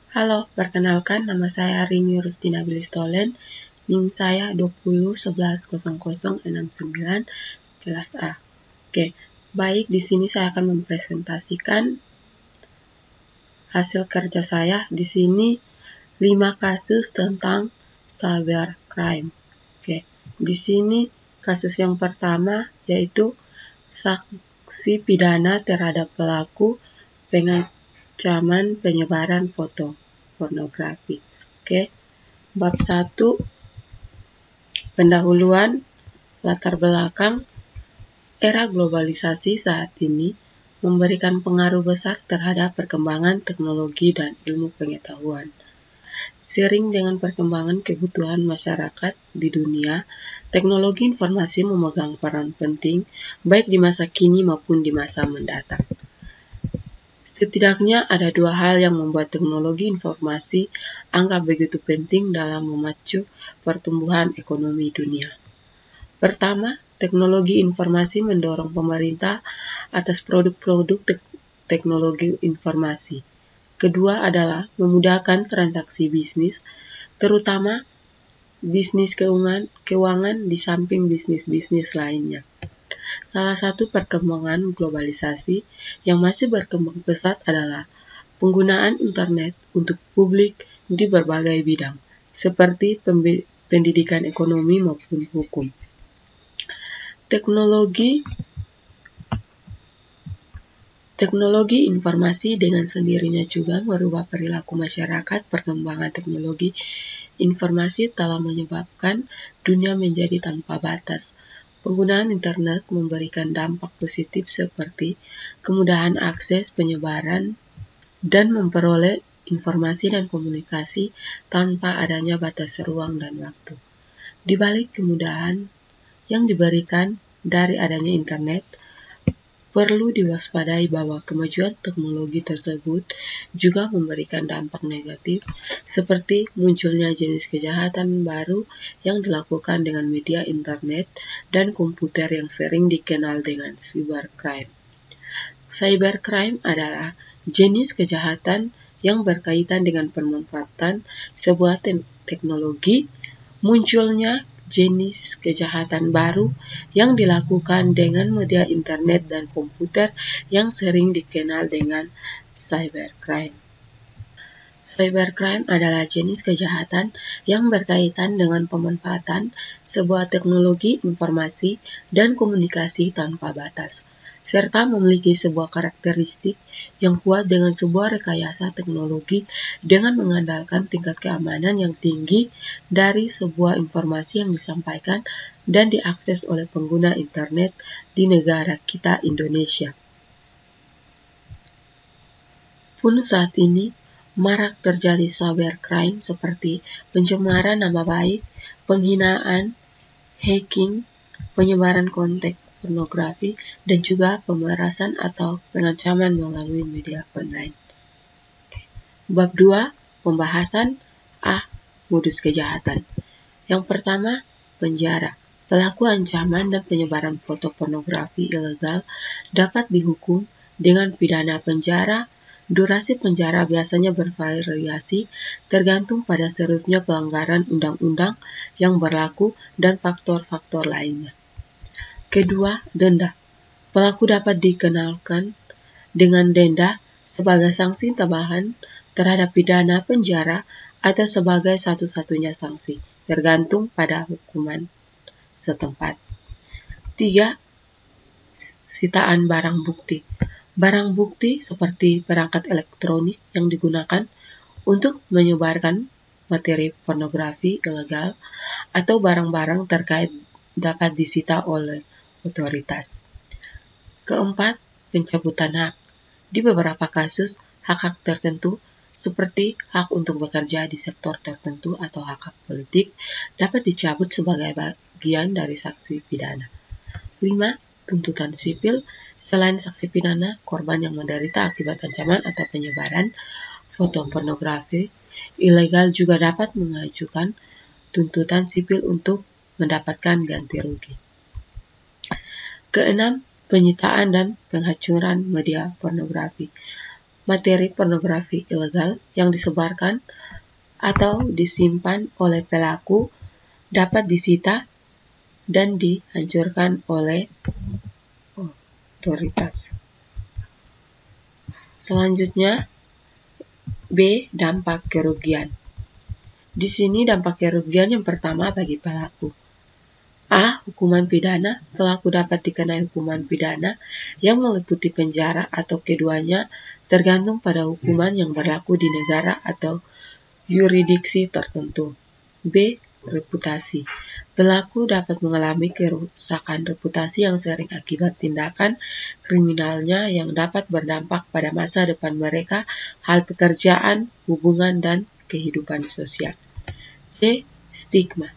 Halo, perkenalkan nama saya Rini Rustina Bilistolen, NIM saya 20110069 kelas A. Oke, baik, di sini saya akan mempresentasikan hasil kerja saya. Di sini 5 kasus tentang cybercrime. Oke, di sini kasus yang pertama yaitu sanksi pidana terhadap pelaku pengancaman penyebaran foto pornografi. Oke, bab 1 pendahuluan latar belakang. Era globalisasi saat ini memberikan pengaruh besar terhadap perkembangan teknologi dan ilmu pengetahuan. Seiring dengan perkembangan kebutuhan masyarakat di dunia, teknologi informasi memegang peran penting baik di masa kini maupun di masa mendatang. Setidaknya ada 2 hal yang membuat teknologi informasi anggap begitu penting dalam memacu pertumbuhan ekonomi dunia. Pertama, teknologi informasi mendorong pemerintah atas produk-produk teknologi informasi. Kedua adalah memudahkan transaksi bisnis, terutama bisnis keuangan di samping bisnis-bisnis lainnya. Salah satu perkembangan globalisasi yang masih berkembang pesat adalah penggunaan internet untuk publik di berbagai bidang, seperti pendidikan ekonomi maupun hukum. Teknologi informasi dengan sendirinya juga merubah perilaku masyarakat. Perkembangan teknologi informasi telah menyebabkan dunia menjadi tanpa batas. Penggunaan internet memberikan dampak positif seperti kemudahan akses penyebaran dan memperoleh informasi dan komunikasi tanpa adanya batas ruang dan waktu. Di balik kemudahan yang diberikan dari adanya internet, perlu diwaspadai bahwa kemajuan teknologi tersebut juga memberikan dampak negatif seperti munculnya jenis kejahatan baru yang dilakukan dengan media internet dan komputer yang sering dikenal dengan cybercrime. Cybercrime adalah jenis kejahatan yang berkaitan dengan pemanfaatan sebuah teknologi. Munculnya jenis kejahatan baru yang dilakukan dengan media internet dan komputer yang sering dikenal dengan cybercrime. Cybercrime adalah jenis kejahatan yang berkaitan dengan pemanfaatan sebuah teknologi informasi dan komunikasi tanpa batas, serta memiliki sebuah karakteristik yang kuat dengan sebuah rekayasa teknologi dengan mengandalkan tingkat keamanan yang tinggi dari sebuah informasi yang disampaikan dan diakses oleh pengguna internet di negara kita Indonesia. Pun saat ini, marak terjadi cybercrime seperti pencemaran nama baik, penghinaan, hacking, penyebaran konten pornografi, dan juga pemerasan atau pengancaman melalui media online. Bab 2, pembahasan modus kejahatan. Yang pertama, penjara. Pelaku ancaman dan penyebaran foto pornografi ilegal dapat dihukum dengan pidana penjara. Durasi penjara biasanya bervariasi tergantung pada seriusnya pelanggaran undang-undang yang berlaku dan faktor-faktor lainnya. Kedua, denda. Pelaku dapat dikenakan dengan denda sebagai sanksi tambahan terhadap pidana penjara atau sebagai satu-satunya sanksi, tergantung pada hukuman setempat. 3. Sitaan barang bukti. Barang bukti seperti perangkat elektronik yang digunakan untuk menyebarkan materi pornografi ilegal atau barang-barang terkait dapat disita oleh otoritas. Keempat, pencabutan hak. Di beberapa kasus, hak-hak tertentu seperti hak untuk bekerja di sektor tertentu atau hak-hak politik dapat dicabut sebagai bagian dari sanksi pidana. 5. Tuntutan sipil. Selain sanksi pidana, korban yang menderita akibat ancaman atau penyebaran foto pornografi ilegal juga dapat mengajukan tuntutan sipil untuk mendapatkan ganti rugi. Keenam, penyitaan dan penghancuran media pornografi. materi pornografi ilegal yang disebarkan atau disimpan oleh pelaku dapat disita dan dihancurkan oleh otoritas. Selanjutnya, B. Dampak kerugian. Di sini dampak kerugian yang pertama bagi pelaku. A. Hukuman pidana. Pelaku dapat dikenai hukuman pidana yang meliputi penjara atau keduanya tergantung pada hukuman yang berlaku di negara atau yurisdiksi tertentu. B. Reputasi. Pelaku dapat mengalami kerusakan reputasi yang sering akibat tindakan kriminalnya yang dapat berdampak pada masa depan mereka, hal pekerjaan, hubungan, dan kehidupan sosial. C. Stigma.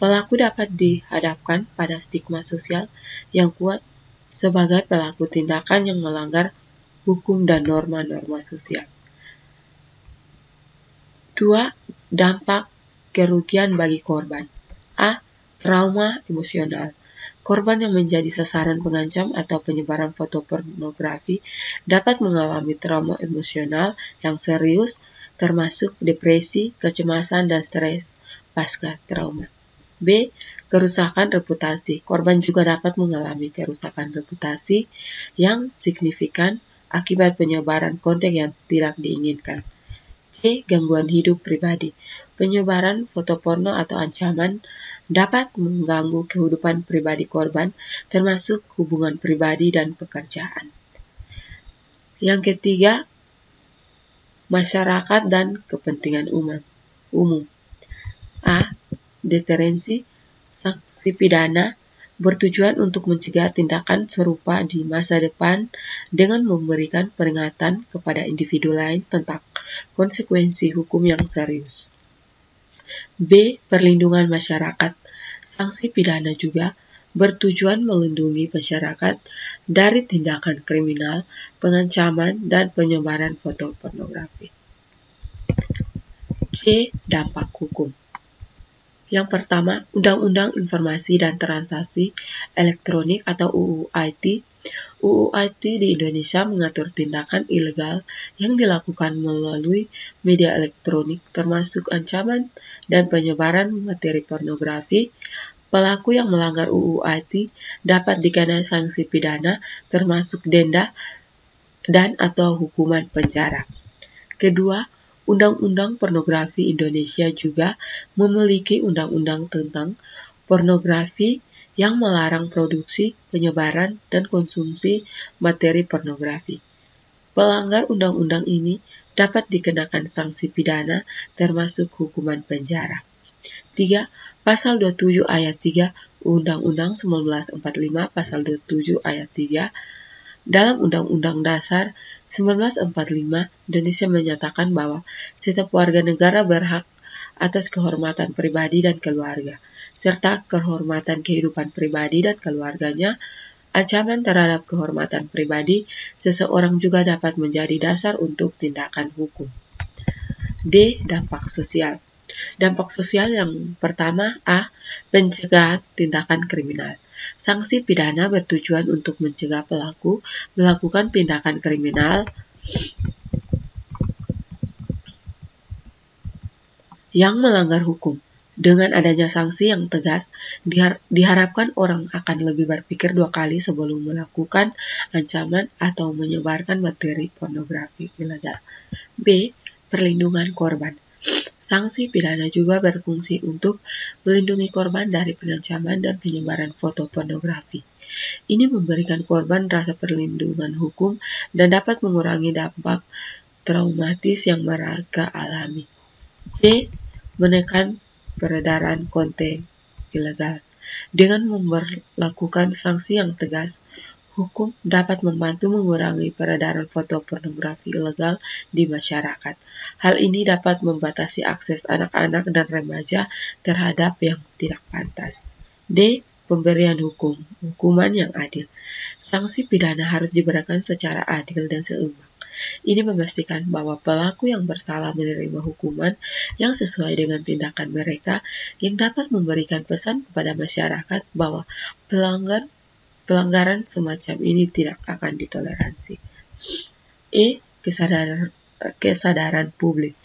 Pelaku dapat dihadapkan pada stigma sosial yang kuat sebagai pelaku tindakan yang melanggar hukum dan norma-norma sosial. 2. Dampak kerugian bagi korban. A. Trauma emosional. Korban yang menjadi sasaran pengancam atau penyebaran foto pornografi dapat mengalami trauma emosional yang serius, termasuk depresi, kecemasan, dan stres pasca trauma. B. Kerusakan reputasi. Korban juga dapat mengalami kerusakan reputasi yang signifikan akibat penyebaran konten yang tidak diinginkan. C. Gangguan hidup pribadi. Penyebaran foto porno atau ancaman dapat mengganggu kehidupan pribadi korban, termasuk hubungan pribadi dan pekerjaan. Yang ketiga, masyarakat dan kepentingan umum. A. Deterensi. Sanksi pidana bertujuan untuk mencegah tindakan serupa di masa depan dengan memberikan peringatan kepada individu lain tentang konsekuensi hukum yang serius. B. Perlindungan masyarakat. Sanksi pidana juga bertujuan melindungi masyarakat dari tindakan kriminal, pengancaman, dan penyebaran foto pornografi. C. Dampak hukum. Yang pertama, Undang-Undang Informasi dan Transaksi Elektronik atau UU IT. UU IT di Indonesia mengatur tindakan ilegal yang dilakukan melalui media elektronik, termasuk ancaman dan penyebaran materi pornografi. Pelaku yang melanggar UU IT dapat dikenai sanksi pidana, termasuk denda dan atau hukuman penjara. Kedua, Undang-Undang Pornografi Indonesia juga memiliki undang-undang tentang pornografi yang melarang produksi, penyebaran, dan konsumsi materi pornografi. Pelanggar undang-undang ini dapat dikenakan sanksi pidana termasuk hukuman penjara. 3. Pasal 27 ayat 3 Undang-Undang 1945 Pasal 27 ayat 3 dalam Undang-Undang Dasar 1945, Indonesia menyatakan bahwa setiap warga negara berhak atas kehormatan pribadi dan keluarga, serta kehormatan kehidupan pribadi dan keluarganya. Ancaman terhadap kehormatan pribadi seseorang juga dapat menjadi dasar untuk tindakan hukum. D. Dampak sosial. Dampak sosial yang pertama, A. Pencegahan tindakan kriminal. Sanksi pidana bertujuan untuk mencegah pelaku melakukan tindakan kriminal yang melanggar hukum. Dengan adanya sanksi yang tegas, diharapkan orang akan lebih berpikir dua kali sebelum melakukan ancaman atau menyebarkan materi pornografi ilegal. B. Perlindungan korban. Sanksi pidana juga berfungsi untuk melindungi korban dari pengancaman dan penyebaran foto pornografi. Ini memberikan korban rasa perlindungan hukum dan dapat mengurangi dampak traumatis yang mereka alami. C. Menekan peredaran konten ilegal. Dengan memperlakukan sanksi yang tegas, hukum dapat membantu mengurangi peredaran foto pornografi ilegal di masyarakat. Hal ini dapat membatasi akses anak-anak dan remaja terhadap yang tidak pantas. D. Pemberian hukuman yang adil. Sanksi pidana harus diberikan secara adil dan seimbang. Ini memastikan bahwa pelaku yang bersalah menerima hukuman yang sesuai dengan tindakan mereka, yang dapat memberikan pesan kepada masyarakat bahwa pelanggaran semacam ini tidak akan ditoleransi. E. kesadaran publik.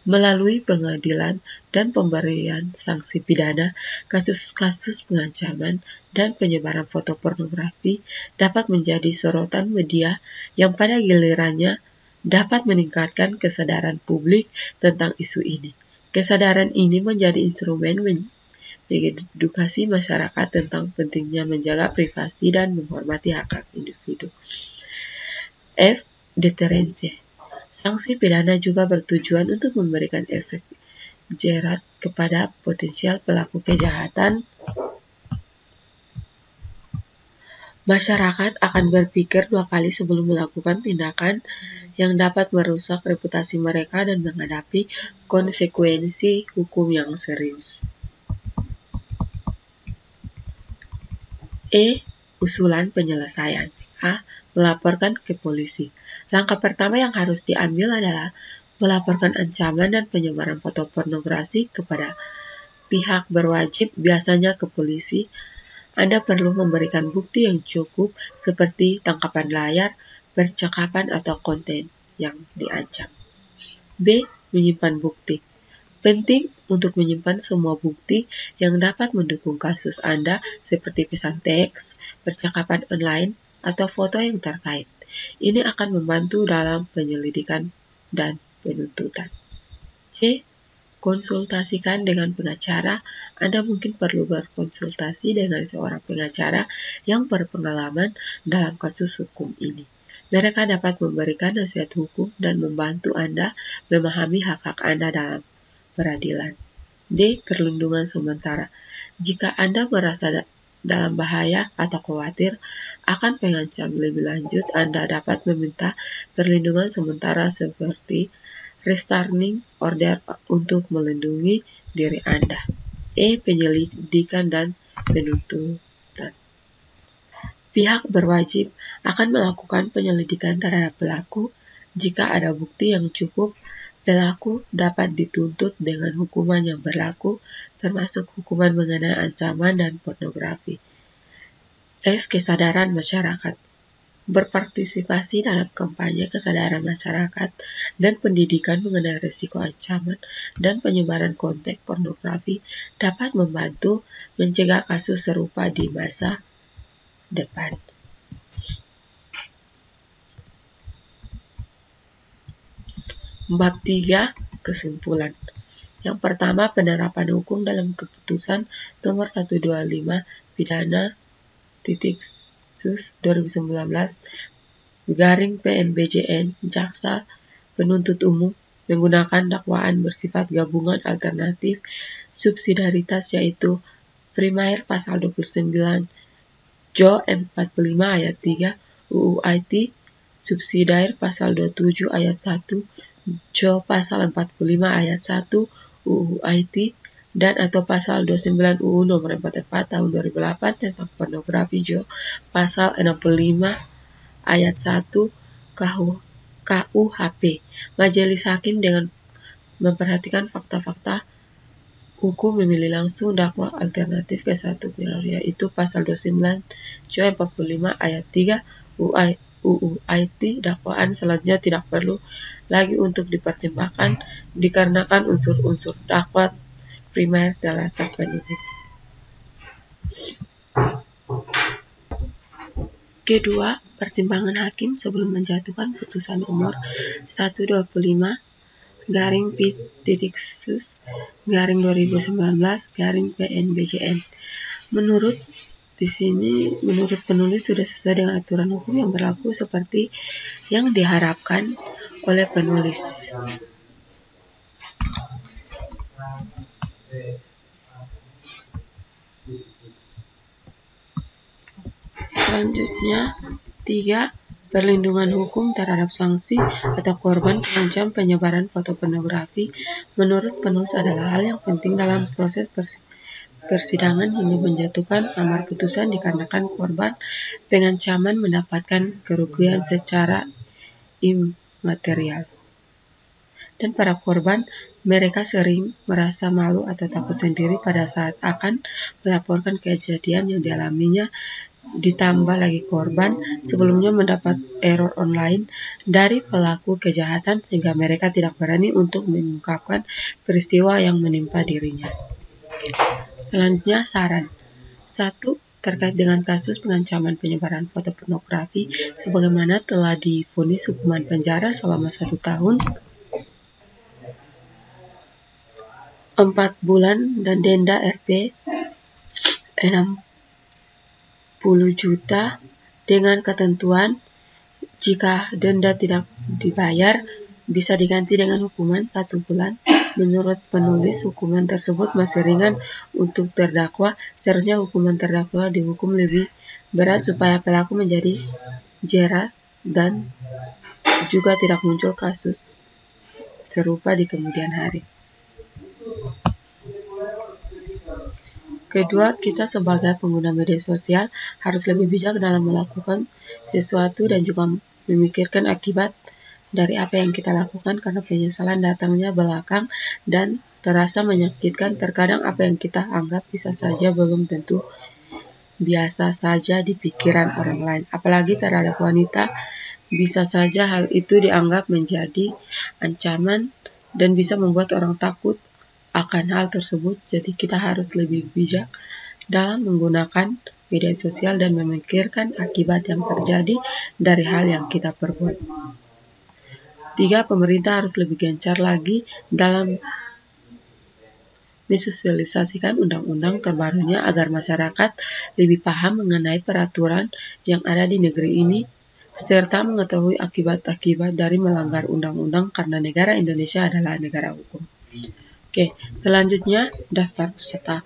Melalui pengadilan dan pemberian sanksi pidana, kasus-kasus pengancaman dan penyebaran foto pornografi dapat menjadi sorotan media yang pada gilirannya dapat meningkatkan kesadaran publik tentang isu ini. Kesadaran ini menjadi instrumen mengedukasi masyarakat tentang pentingnya menjaga privasi dan menghormati hak-hak individu. F. Deterensi. Sanksi pidana juga bertujuan untuk memberikan efek jerat kepada potensial pelaku kejahatan. Masyarakat akan berpikir 2 kali sebelum melakukan tindakan yang dapat merusak reputasi mereka dan menghadapi konsekuensi hukum yang serius. E. Usulan penyelesaian. A. Melaporkan ke polisi. Langkah pertama yang harus diambil adalah melaporkan ancaman dan penyebaran foto pornografi kepada pihak berwajib, biasanya ke polisi. Anda perlu memberikan bukti yang cukup seperti tangkapan layar, percakapan, atau konten yang diancam. B. Menyimpan bukti. Penting untuk menyimpan semua bukti yang dapat mendukung kasus Anda seperti pesan teks, percakapan online, atau foto yang terkait. Ini akan membantu dalam penyelidikan dan penuntutan. C. Konsultasikan dengan pengacara. Anda mungkin perlu berkonsultasi dengan seorang pengacara yang berpengalaman dalam kasus hukum ini. Mereka dapat memberikan nasihat hukum dan membantu Anda memahami hak-hak Anda dalam peradilan. D. Perlindungan sementara. Jika Anda merasa dalam bahaya atau khawatir akan pengancam lebih lanjut, Anda dapat meminta perlindungan sementara seperti restraining order untuk melindungi diri Anda. E. Penyelidikan dan penuntutan. Pihak berwajib akan melakukan penyelidikan terhadap pelaku. Jika ada bukti yang cukup, pelaku dapat dituntut dengan hukuman yang berlaku, termasuk hukuman mengenai ancaman dan pornografi. F. Kesadaran masyarakat. Berpartisipasi dalam kampanye kesadaran masyarakat dan pendidikan mengenai risiko ancaman dan penyebaran konten pornografi dapat membantu mencegah kasus serupa di masa depan. Bab 3. Kesimpulan. Yang pertama, penerapan hukum dalam keputusan nomor 125 pidana sus 2019 garing PNBJN jaksa penuntut umum menggunakan dakwaan bersifat gabungan alternatif subsidiaritas, yaitu primair pasal 29 Jo 45 ayat 3 UU IT, subsidiar pasal 27 ayat 1 Jo pasal 45 ayat 1 UU IT, dan atau pasal 29 UU nomor 44 tahun 2008 tentang pornografi Jo pasal 65 ayat 1 KUHP. Majelis Hakim dengan memperhatikan fakta-fakta hukum memilih langsung dakwa alternatif ke satu prior, yaitu pasal 29 Jo 45 ayat 3 UU IT. Dakwaan selanjutnya tidak perlu lagi untuk dipertimbangkan dikarenakan unsur-unsur dakwa primer telah terpenuhi. Kedua, pertimbangan hakim sebelum menjatuhkan putusan nomor 125 garing P.sus garing 2019 garing PNBJN. Menurut penulis sudah sesuai dengan aturan hukum yang berlaku seperti yang diharapkan oleh penulis. Selanjutnya, 3. Perlindungan hukum terhadap sanksi atau korban pengancam penyebaran foto pornografi menurut penulis adalah hal yang penting dalam proses persidangan hingga menjatuhkan amar putusan dikarenakan korban pengancaman mendapatkan kerugian secara imaterial. Dan para korban, mereka sering merasa malu atau takut sendiri pada saat akan melaporkan kejadian yang dialaminya Ditambah lagi korban sebelumnya mendapat error online dari pelaku kejahatan sehingga mereka tidak berani untuk mengungkapkan peristiwa yang menimpa dirinya. Selanjutnya saran. 1. Terkait dengan kasus pengancaman penyebaran foto pornografi sebagaimana telah divonis hukuman penjara selama 1 tahun, 4 bulan dan denda Rp 60 juta dengan ketentuan jika denda tidak dibayar bisa diganti dengan hukuman 1 bulan. Menurut penulis, hukuman tersebut masih ringan untuk terdakwa. Seharusnya hukuman terdakwa dihukum lebih berat supaya pelaku menjadi jera dan juga tidak muncul kasus serupa di kemudian hari. Kedua, kita sebagai pengguna media sosial harus lebih bijak dalam melakukan sesuatu dan juga memikirkan akibat dari apa yang kita lakukan karena penyesalan datangnya belakang dan terasa menyakitkan. Terkadang apa yang kita anggap bisa saja belum tentu biasa saja di pikiran orang lain. Apalagi terhadap wanita, bisa saja hal itu dianggap menjadi ancaman dan bisa membuat orang takut akan hal tersebut. Jadi kita harus lebih bijak dalam menggunakan media sosial dan memikirkan akibat yang terjadi dari hal yang kita perbuat. 3. Pemerintah harus lebih gencar lagi dalam mensosialisasikan undang-undang terbarunya agar masyarakat lebih paham mengenai peraturan yang ada di negeri ini serta mengetahui akibat-akibat dari melanggar undang-undang karena negara Indonesia adalah negara hukum. Oke, selanjutnya daftar peserta.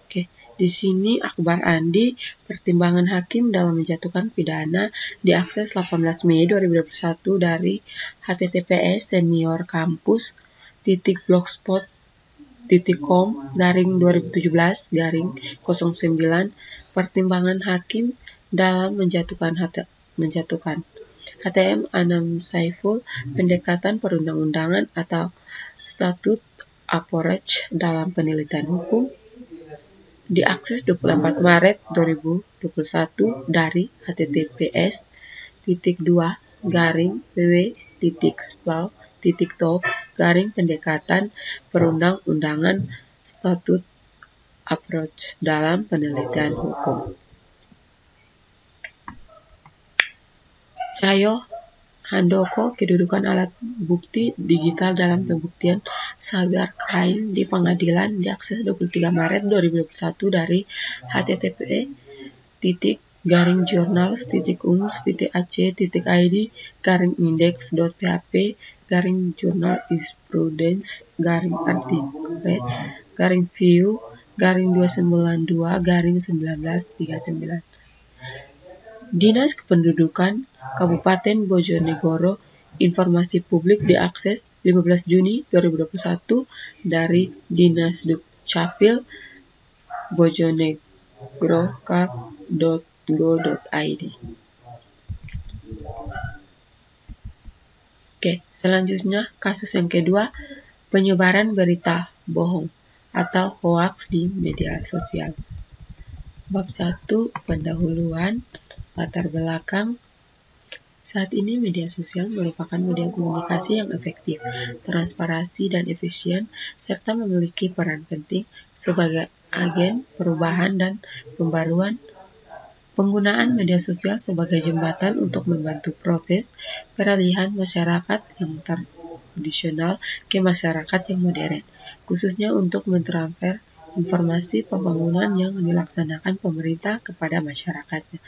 Oke, di sini Akbar Andi, pertimbangan hakim dalam menjatuhkan pidana diakses 18 Mei 2021 dari https://seniorkampus.com/2017-09 pertimbangan hakim dalam menjatuhkan HTM Anam Saiful pendekatan perundang-undangan atau statute approach dalam penelitian hukum diakses 24 Maret 2021 dari https://www.splau.top/pendekatan perundang-undangan statute approach dalam penelitian hukum. Cahyo Handoko, kedudukan alat bukti digital dalam pembuktian cybercrime di pengadilan diakses 23 Maret 2021 dari http://index.php/jurnal.index.php/view/292/1939. Dinas Kependudukan Kabupaten Bojonegoro, informasi publik diakses 15 Juni 2021 dari Dinas Dukcapil bojonegorokap.go.id. Oke, selanjutnya kasus yang kedua, penyebaran berita bohong atau hoaks di media sosial. Bab 1, pendahuluan, latar belakang. Saat ini media sosial merupakan media komunikasi yang efektif, transparansi dan efisien, serta memiliki peran penting sebagai agen perubahan dan pembaruan. Penggunaan media sosial sebagai jembatan untuk membantu proses peralihan masyarakat yang tradisional ke masyarakat yang modern, khususnya untuk mentransfer informasi pembangunan yang dilaksanakan pemerintah kepada masyarakatnya.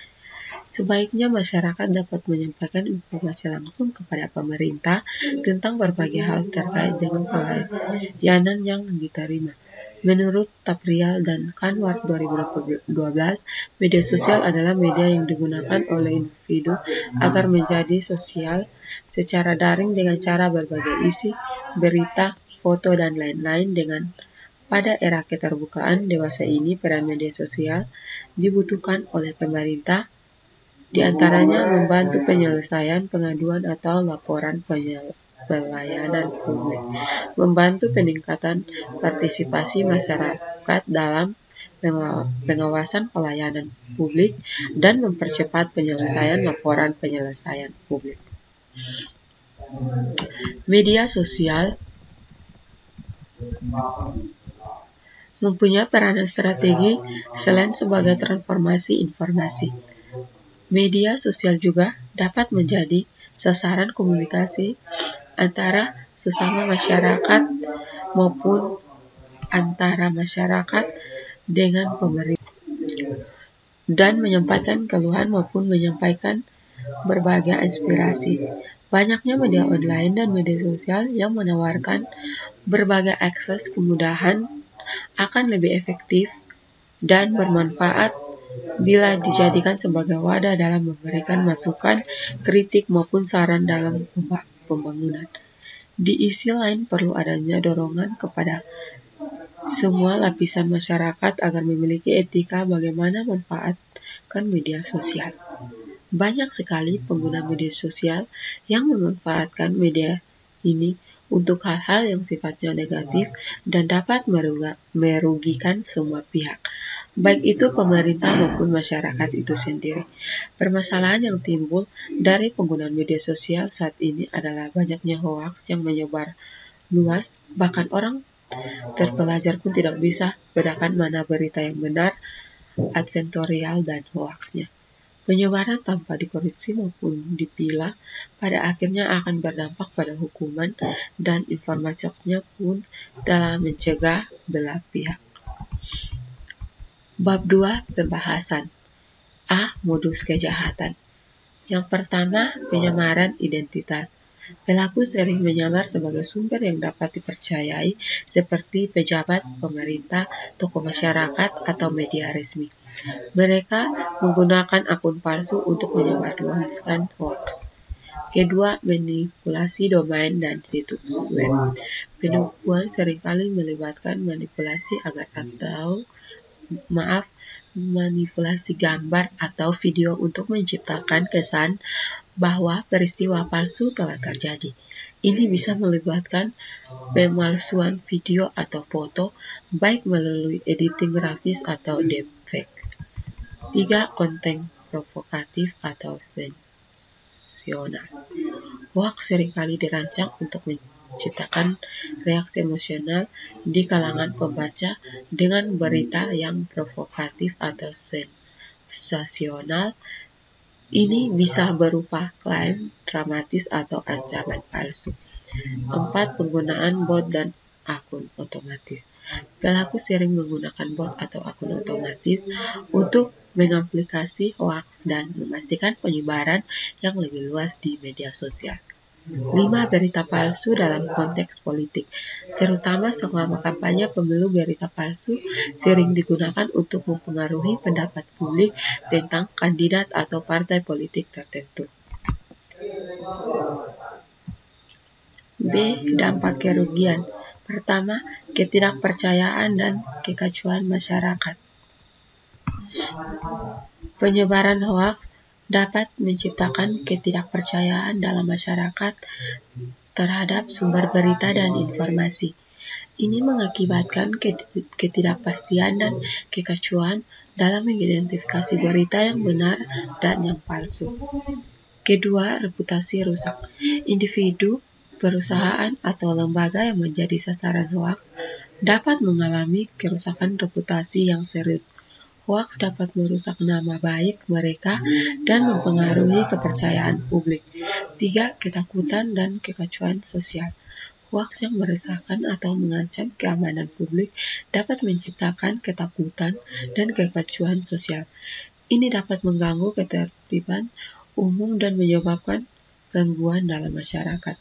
Sebaiknya masyarakat dapat menyampaikan informasi langsung kepada pemerintah tentang berbagai hal terkait dengan pelayanan yang diterima. Menurut Taprial dan Kanwar 2012, media sosial adalah media yang digunakan oleh individu agar menjadi sosial secara daring dengan cara berbagai isi, berita, foto, dan lain-lain. Pada era keterbukaan dewasa ini, peran media sosial dibutuhkan oleh pemerintah, di antaranya membantu penyelesaian pengaduan atau laporan pelayanan publik, membantu peningkatan partisipasi masyarakat dalam pengawasan pelayanan publik, dan mempercepat penyelesaian laporan penyelesaian publik. Media sosial mempunyai peranan strategi selain sebagai transformasi informasi. Media sosial juga dapat menjadi sasaran komunikasi antara sesama masyarakat maupun antara masyarakat dengan pemerintah, dan menyampaikan keluhan maupun menyampaikan berbagai inspirasi. Banyaknya media online dan media sosial yang menawarkan berbagai akses kemudahan akan lebih efektif dan bermanfaat bila dijadikan sebagai wadah dalam memberikan masukan, kritik maupun saran dalam pembangunan. Di sisi lain perlu adanya dorongan kepada semua lapisan masyarakat agar memiliki etika bagaimana memanfaatkan media sosial. Banyak sekali pengguna media sosial yang memanfaatkan media ini untuk hal-hal yang sifatnya negatif dan dapat merugikan semua pihak, baik itu pemerintah maupun masyarakat itu sendiri. Permasalahan yang timbul dari penggunaan media sosial saat ini adalah banyaknya hoaks yang menyebar luas, bahkan orang terpelajar pun tidak bisa bedakan mana berita yang benar, advertorial, dan hoaksnya. Penyebaran tanpa dikoreksi maupun dipilah pada akhirnya akan berdampak pada hukuman, dan informasi hoaxnya pun telah mencegah belah pihak. Bab 2 pembahasan. A. Modus kejahatan. Yang pertama, penyamaran identitas. Pelaku sering menyamar sebagai sumber yang dapat dipercayai seperti pejabat, pemerintah, tokoh masyarakat, atau media resmi. Mereka menggunakan akun palsu untuk menyebarluaskan hoaks. Kedua, manipulasi domain dan situs web. Penipuan seringkali melibatkan manipulasi manipulasi gambar atau video untuk menciptakan kesan bahwa peristiwa palsu telah terjadi. Ini bisa melibatkan pemalsuan video atau foto, baik melalui editing grafis atau deepfake. 3. Konten provokatif atau sensasional. Hoaks seringkali dirancang untuk menciptakan reaksi emosional di kalangan pembaca dengan berita yang provokatif atau sensasional. Ini bisa berupa klaim dramatis atau ancaman palsu. 4. Penggunaan bot dan akun otomatis. Pelaku sering menggunakan bot atau akun otomatis untuk mengamplikasi hoaks dan memastikan penyebaran yang lebih luas di media sosial. 5. Berita palsu dalam konteks politik. Terutama selama kampanye pemilu, berita palsu sering digunakan untuk mempengaruhi pendapat publik tentang kandidat atau partai politik tertentu. B. Dampak kerugian. Pertama, ketidakpercayaan dan kekacauan masyarakat. Penyebaran hoaks dapat menciptakan ketidakpercayaan dalam masyarakat terhadap sumber berita dan informasi. Ini mengakibatkan ketidakpastian dan kekacauan dalam mengidentifikasi berita yang benar dan yang palsu. Kedua, reputasi rusak. Individu, perusahaan, atau lembaga yang menjadi sasaran hoaks dapat mengalami kerusakan reputasi yang serius. Hoaks dapat merusak nama baik mereka dan mempengaruhi kepercayaan publik. 3. Ketakutan dan kekacauan sosial. Hoaks yang meresahkan atau mengancam keamanan publik dapat menciptakan ketakutan dan kekacauan sosial. Ini dapat mengganggu ketertiban umum dan menyebabkan gangguan dalam masyarakat.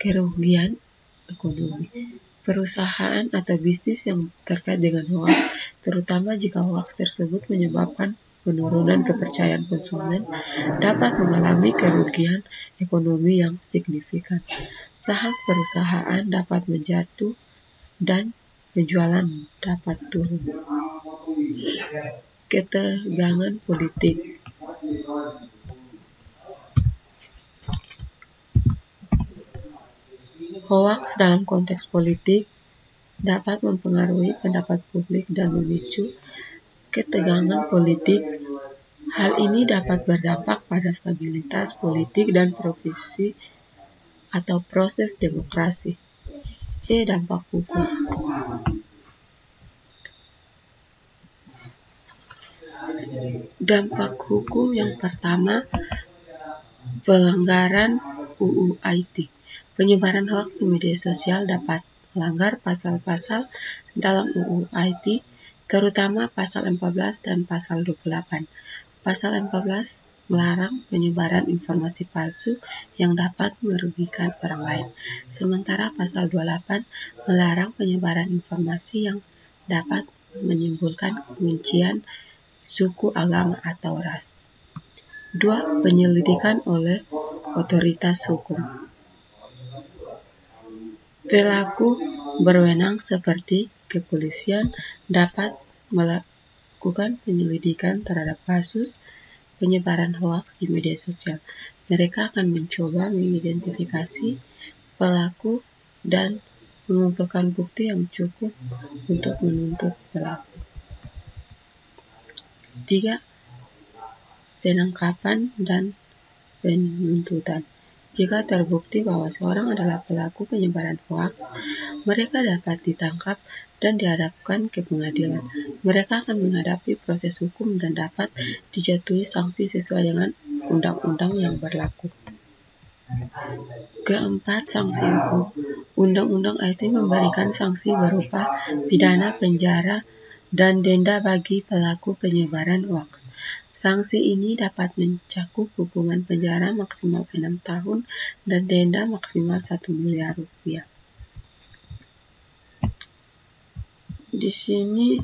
Kerugian ekonomi. Perusahaan atau bisnis yang terkait dengan hoaks, terutama jika hoaks tersebut menyebabkan penurunan kepercayaan konsumen, dapat mengalami kerugian ekonomi yang signifikan. Saham perusahaan dapat menjatuh dan penjualan dapat turun. Ketegangan politik. Hoaks dalam konteks politik dapat mempengaruhi pendapat publik dan memicu ketegangan politik. Hal ini dapat berdampak pada stabilitas politik dan profesi atau proses demokrasi. Dampak hukum. Dampak hukum yang pertama, pelanggaran UU IT. Penyebaran hoaks di media sosial dapat melanggar pasal-pasal dalam UU IT, terutama pasal 14 dan pasal 28. Pasal 14 melarang penyebaran informasi palsu yang dapat merugikan orang lain. Sementara pasal 28 melarang penyebaran informasi yang dapat menimbulkan kebencian suku, agama, atau ras. 2. Penyelidikan oleh otoritas hukum. Pelaku berwenang seperti kepolisian dapat melakukan penyelidikan terhadap kasus penyebaran hoaks di media sosial. Mereka akan mencoba mengidentifikasi pelaku dan mengumpulkan bukti yang cukup untuk menuntut pelaku. 3. Penangkapan dan penuntutan. Jika terbukti bahwa seorang adalah pelaku penyebaran hoaks, mereka dapat ditangkap dan dihadapkan ke pengadilan. Mereka akan menghadapi proses hukum dan dapat dijatuhi sanksi sesuai dengan undang-undang yang berlaku. Keempat, sanksi hukum. Undang-undang IT memberikan sanksi berupa pidana penjara dan denda bagi pelaku penyebaran hoaks. Sanksi ini dapat mencakup hukuman penjara maksimal 6 tahun dan denda maksimal 1 miliar rupiah. Di sini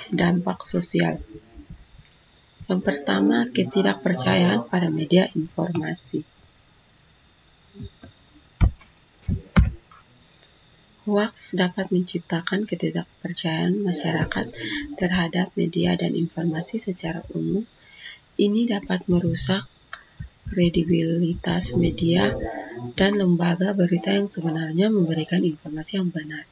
dampak sosial. Yang pertama, ketidakpercayaan pada media informasi. Hoaks dapat menciptakan ketidakpercayaan masyarakat terhadap media dan informasi secara umum. Ini dapat merusak kredibilitas media dan lembaga berita yang sebenarnya memberikan informasi yang benar.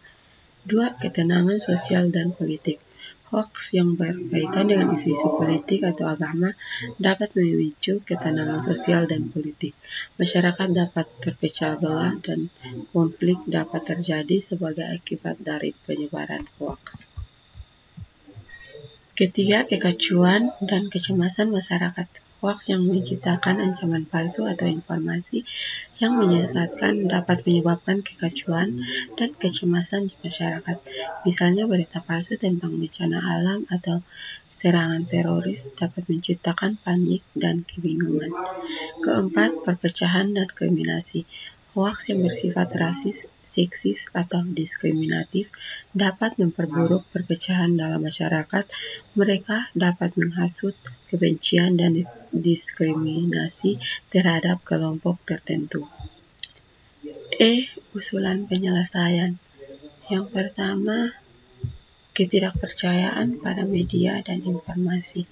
2. Ketenangan sosial dan politik. Hoaks yang berkaitan dengan isu-isu politik atau agama dapat memicu ketenangan sosial dan politik. Masyarakat dapat terpecah belah dan konflik dapat terjadi sebagai akibat dari penyebaran hoaks. Ketiga, kekacauan dan kecemasan masyarakat. Hoaks yang menciptakan ancaman palsu atau informasi yang menyesatkan dapat menyebabkan kekacauan dan kecemasan di masyarakat. Misalnya berita palsu tentang bencana alam atau serangan teroris dapat menciptakan panik dan kebingungan. Keempat, perpecahan dan kriminasi. Hoaks yang bersifat rasis, seksis, atau diskriminatif dapat memperburuk perpecahan dalam masyarakat. Mereka dapat menghasut kebencian dan diskriminasi terhadap kelompok tertentu. Usulan penyelesaian. Yang pertama, ketidakpercayaan pada media dan informasi.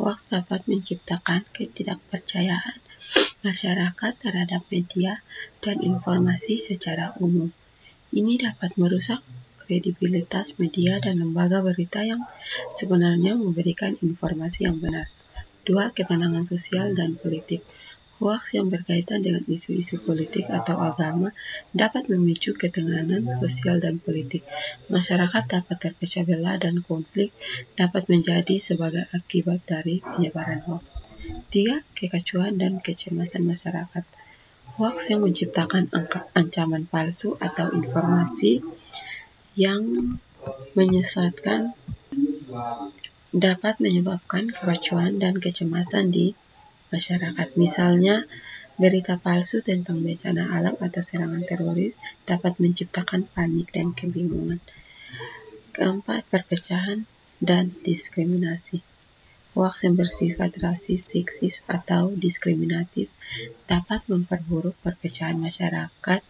Hoaks dapat menciptakan ketidakpercayaan masyarakat terhadap media dan informasi secara umum. Ini dapat merusak kredibilitas media dan lembaga berita yang sebenarnya memberikan informasi yang benar. 2. Ketenangan sosial dan politik. Hoaks yang berkaitan dengan isu-isu politik atau agama dapat memicu ketegangan sosial dan politik. Masyarakat dapat terpecah belah dan konflik dapat menjadi sebagai akibat dari penyebaran hoaks. 3. Kekacauan dan kecemasan masyarakat. Hoaks yang menciptakan ancaman palsu atau informasi yang menyesatkan dapat menyebabkan kekacauan dan kecemasan di masyarakat. Misalnya, berita palsu tentang bencana alam atau serangan teroris dapat menciptakan panik dan kebingungan. Keempat, perpecahan dan diskriminasi. Hoaks yang bersifat rasis, seksis, atau diskriminatif dapat memperburuk perpecahan masyarakat.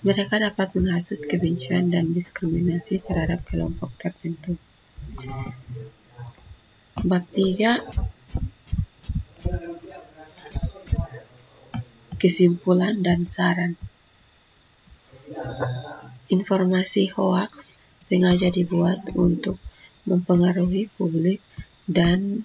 Mereka dapat menghasut kebencian dan diskriminasi terhadap kelompok tertentu. Bab 3. Kesimpulan dan saran. Informasi hoaks sengaja dibuat untuk mempengaruhi publik dan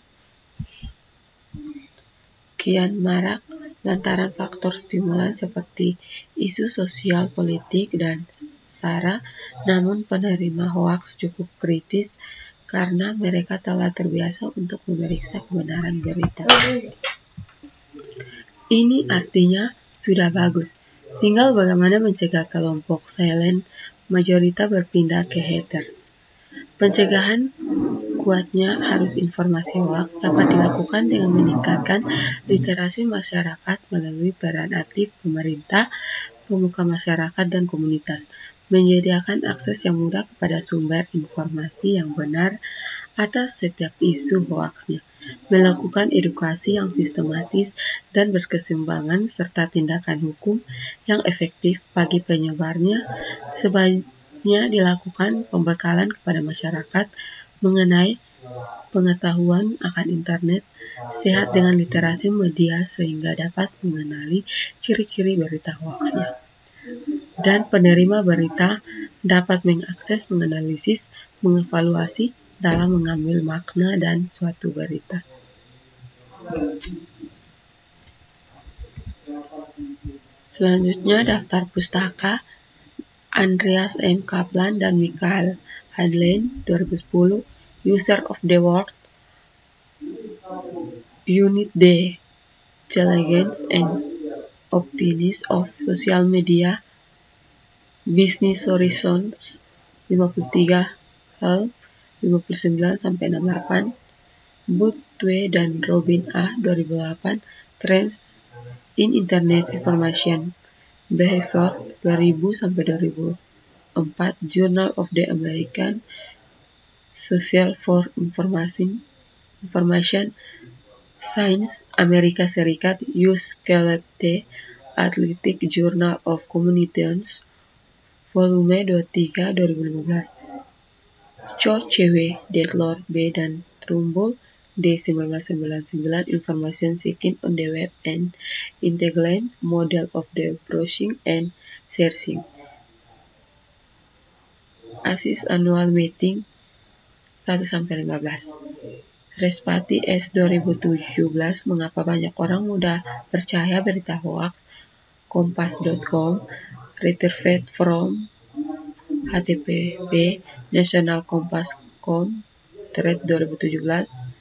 kian marak lantaran faktor stimulan seperti isu sosial, politik, dan SARA. Namun penerima hoaks cukup kritis karena mereka telah terbiasa untuk memeriksa kebenaran berita. Ini artinya sudah bagus. Tinggal bagaimana mencegah kelompok silent majority berpindah ke haters. Pencegahan kuatnya harus informasi hoaks dapat dilakukan dengan meningkatkan literasi masyarakat melalui peran aktif pemerintah, pemuka masyarakat, dan komunitas. Menyediakan akses yang mudah kepada sumber informasi yang benar atas setiap isu hoaksnya. Melakukan edukasi yang sistematis dan berkeseimbangan serta tindakan hukum yang efektif bagi penyebarnya. Sebaiknya dilakukan pembekalan kepada masyarakat mengenai pengetahuan akan internet sehat dengan literasi media sehingga dapat mengenali ciri-ciri berita hoaksnya. Dan penerima berita dapat mengakses, menganalisis, mengevaluasi dalam mengambil makna dan suatu berita. Selanjutnya daftar pustaka Andreas M. Kaplan dan Michael Hadlein 2010 User of the World Unit the Intelligence and Optimism of Social Media Business Horizons 53 hal 59-68 Boothwe dan Robin A. 2008 Trends in Internet Information Behavior 2000-2004 Journal of the American Social for Information Science Amerika Serikat Uskelete Athletic Journal of Communications Volume 23 2015 Cho C.W. Detlor B. dan Trumbull D. 1999 Information Seeking on the Web and Intelligent Model of the Browsing and Searching ASIS Annual Meeting 1-15 Respati S. 2017 Mengapa banyak orang mudah percaya berita hoaks Kompas.com Retrieved from http nationalkompas.com Thread 2017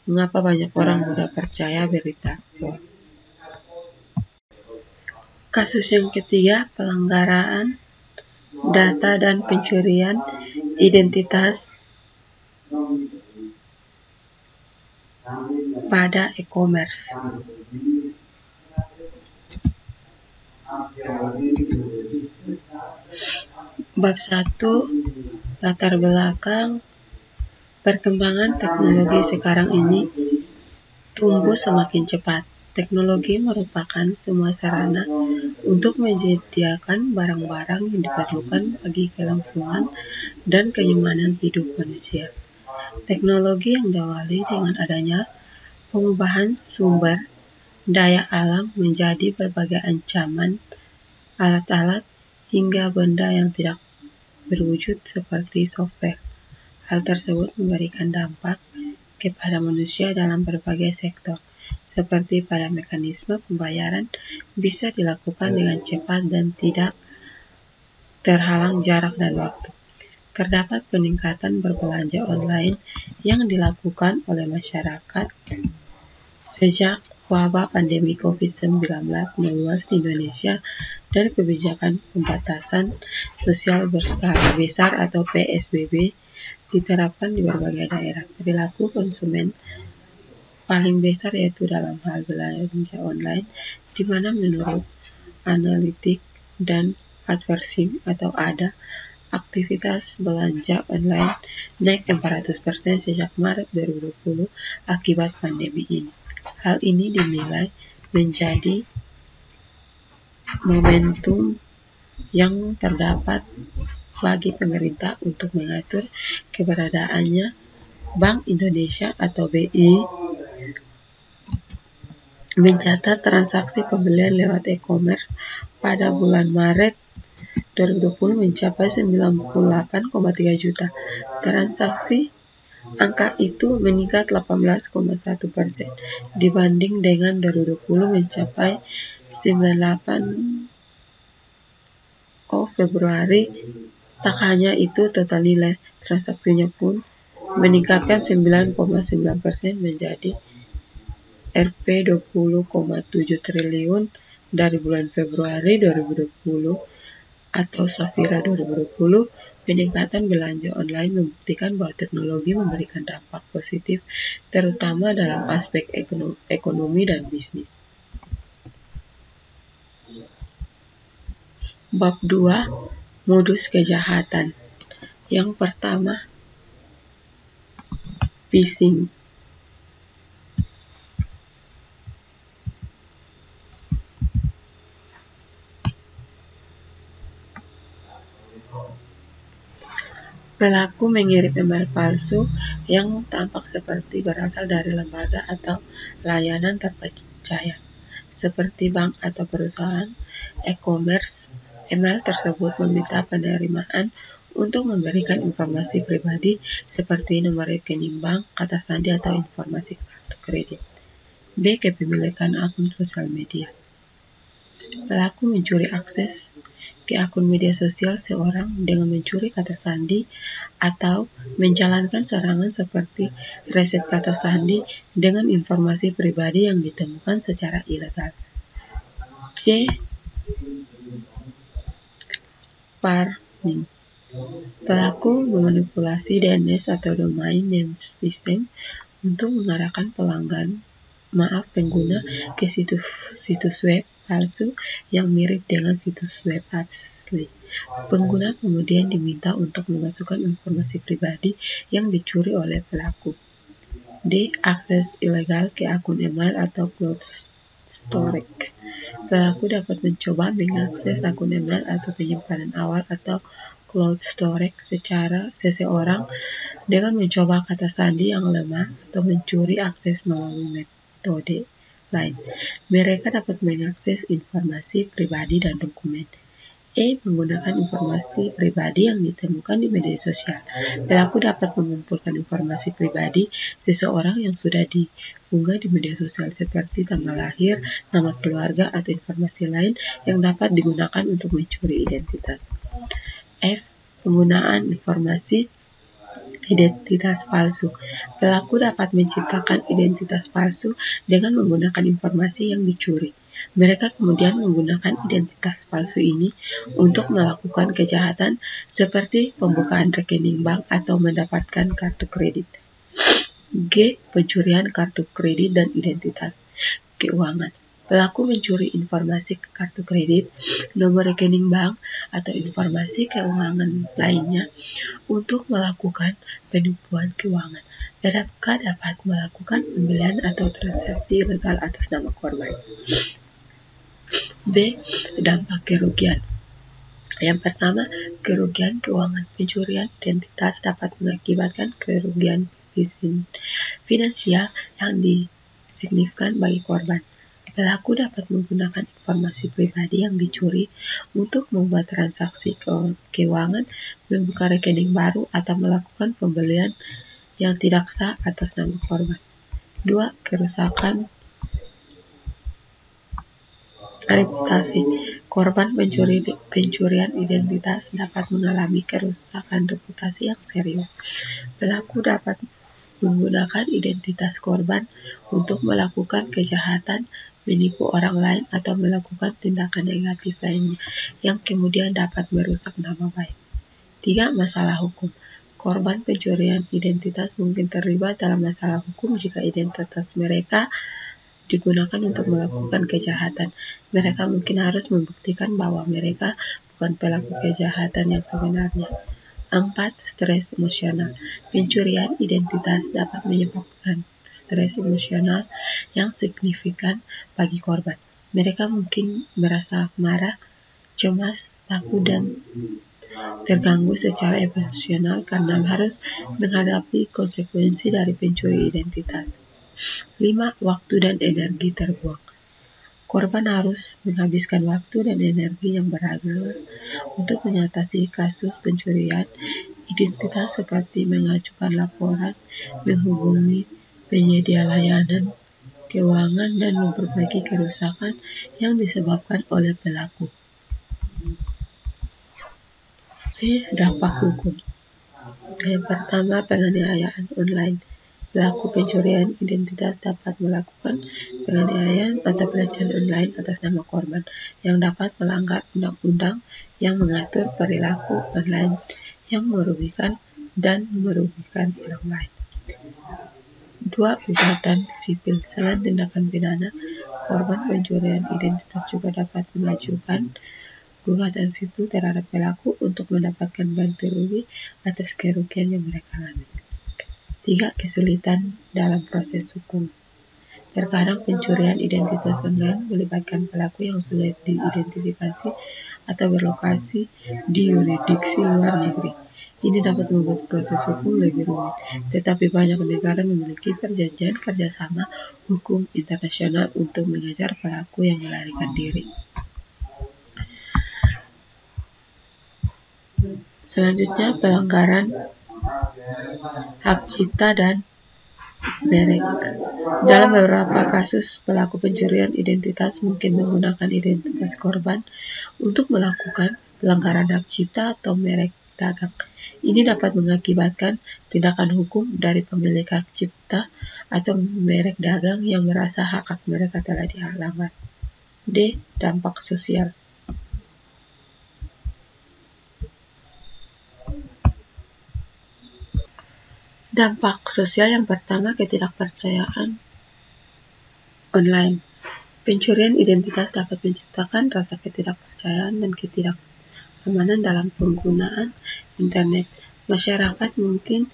Mengapa banyak orang mudah percaya berita hoaks. Kasus yang ketiga, pelanggaran data dan pencurian identitas pada e-commerce. Bab 1 Latar belakang perkembangan teknologi sekarang ini tumbuh semakin cepat. Teknologi merupakan semua sarana untuk menyediakan barang-barang yang diperlukan bagi kelangsungan dan kenyamanan hidup manusia. Teknologi yang diawali dengan adanya pengubahan sumber daya alam menjadi berbagai ancaman alat-alat hingga benda yang tidak berwujud seperti software. Hal tersebut memberikan dampak kepada manusia dalam berbagai sektor, seperti pada mekanisme pembayaran bisa dilakukan dengan cepat dan tidak terhalang jarak dan waktu. Terdapat peningkatan berbelanja online yang dilakukan oleh masyarakat sejak wabah pandemi COVID-19 meluas di Indonesia dan kebijakan pembatasan sosial berskala besar atau PSBB diterapkan di berbagai daerah. Perilaku konsumen paling besar yaitu dalam hal belanja online, di mana menurut analitik dan advertising atau ADA, aktivitas belanja online naik 400% sejak Maret 2020 akibat pandemi ini. Hal ini dinilai menjadi momentum yang terdapat bagi pemerintah untuk mengatur keberadaannya. Bank Indonesia atau BI mencatat transaksi pembelian lewat e-commerce pada bulan Maret 2020 mencapai 98,3 juta transaksi. Angka itu meningkat 18,1% dibanding dengan 2020 mencapai 98 Februari. Tak hanya itu, total nilai transaksinya pun meningkatkan 9,9% menjadi Rp 20,7 triliun dari bulan Februari 2020 atau Safira 2020. Peningkatan belanja online membuktikan bahwa teknologi memberikan dampak positif terutama dalam aspek ekonomi dan bisnis. Bab 2. Modus kejahatan. Yang pertama, phishing. Pelaku mengirim email palsu yang tampak seperti berasal dari lembaga atau layanan terpercaya, seperti bank atau perusahaan e-commerce. Email tersebut meminta penerimaan untuk memberikan informasi pribadi seperti nomor rekening bank, kata sandi, atau informasi kartu kredit. B. Kepemilikan akun sosial media. Pelaku mencuri akses ke akun media sosial seorang dengan mencuri kata sandi atau menjalankan serangan seperti reset kata sandi dengan informasi pribadi yang ditemukan secara ilegal. C. Farming. Pelaku memanipulasi DNS atau domain name system untuk mengarahkan pengguna ke situs web palsu yang mirip dengan situs web asli. Pengguna kemudian diminta untuk memasukkan informasi pribadi yang dicuri oleh pelaku. D. Akses ilegal ke akun email atau cloud storage. Pelaku dapat mencoba mengakses akun email atau penyimpanan awal atau cloud storage seseorang dengan mencoba kata sandi yang lemah atau mencuri akses melalui metode lain. Mereka dapat mengakses informasi pribadi dan dokumen. E. Menggunakan informasi pribadi yang ditemukan di media sosial. Pelaku dapat mengumpulkan informasi pribadi seseorang yang sudah diunggah di media sosial seperti tanggal lahir, nama keluarga, atau informasi lain yang dapat digunakan untuk mencuri identitas. F. Penggunaan informasi identitas palsu. Pelaku dapat menciptakan identitas palsu dengan menggunakan informasi yang dicuri. Mereka kemudian menggunakan identitas palsu ini untuk melakukan kejahatan seperti pembukaan rekening bank atau mendapatkan kartu kredit. G. Pencurian kartu kredit dan identitas keuangan. Pelaku mencuri informasi kartu kredit, nomor rekening bank, atau informasi keuangan lainnya untuk melakukan penipuan keuangan. Mereka dapat melakukan pembelian atau transaksi ilegal atas nama korban. B. Dampak kerugian. Yang pertama, kerugian keuangan. Pencurian identitas dapat mengakibatkan kerugian finansial yang signifikan bagi korban. Pelaku dapat menggunakan informasi pribadi yang dicuri untuk membuat transaksi keuangan, membuka rekening baru, atau melakukan pembelian yang tidak sah atas nama korban. 2. Kerusakan reputasi. Korban pencurian identitas dapat mengalami kerusakan reputasi yang serius. Pelaku dapat menggunakan identitas korban untuk melakukan kejahatan, menipu orang lain, atau melakukan tindakan negatif lainnya yang kemudian dapat merusak nama baik. 3. Masalah hukum. Korban pencurian identitas mungkin terlibat dalam masalah hukum jika identitas mereka digunakan untuk melakukan kejahatan. Mereka mungkin harus membuktikan bahwa mereka bukan pelaku kejahatan yang sebenarnya. 4. Stres emosional. Pencurian identitas dapat menyebabkan stres emosional yang signifikan bagi korban. Mereka mungkin merasa marah, cemas, takut, dan terganggu secara emosional karena harus menghadapi konsekuensi dari pencuri identitas. 5. Waktu dan energi terbuang. korban harus menghabiskan waktu dan energi yang berharga untuk mengatasi kasus pencurian identitas seperti mengajukan laporan, menghubungi penyedia layanan keuangan, dan memperbaiki kerusakan yang disebabkan oleh pelaku. Dampak hukum. Yang pertama, penganiayaan online. Pelaku pencurian identitas dapat melakukan penganiayaan atau pelecehan online atas nama korban yang dapat melanggar undang-undang yang mengatur perilaku online yang merugikan dan merugikan orang lain. 2. Gugatan sipil. Selain tindakan pidana, korban pencurian identitas juga dapat mengajukan gugatan sipil terhadap pelaku untuk mendapatkan ganti rugi atas kerugian yang mereka alami. 3. Kesulitan dalam proses hukum. Terkadang pencurian identitas online melibatkan pelaku yang sulit diidentifikasi atau berlokasi di yurisdiksi luar negeri. Ini dapat membuat proses hukum lebih rumit, tetapi banyak negara memiliki perjanjian kerjasama hukum internasional untuk mengejar pelaku yang melarikan diri. Selanjutnya, pelanggaran hak cipta dan merek. Dalam beberapa kasus, pelaku pencurian identitas mungkin menggunakan identitas korban untuk melakukan pelanggaran hak cipta atau merek dagang. Ini dapat mengakibatkan tindakan hukum dari pemilik hak cipta atau merek dagang yang merasa hak mereka telah dilanggar. D. Dampak sosial. Dampak sosial yang pertama, ketidakpercayaan online. Pencurian identitas dapat menciptakan rasa ketidakpercayaan dan ketidakamanan dalam penggunaan internet. Masyarakat mungkin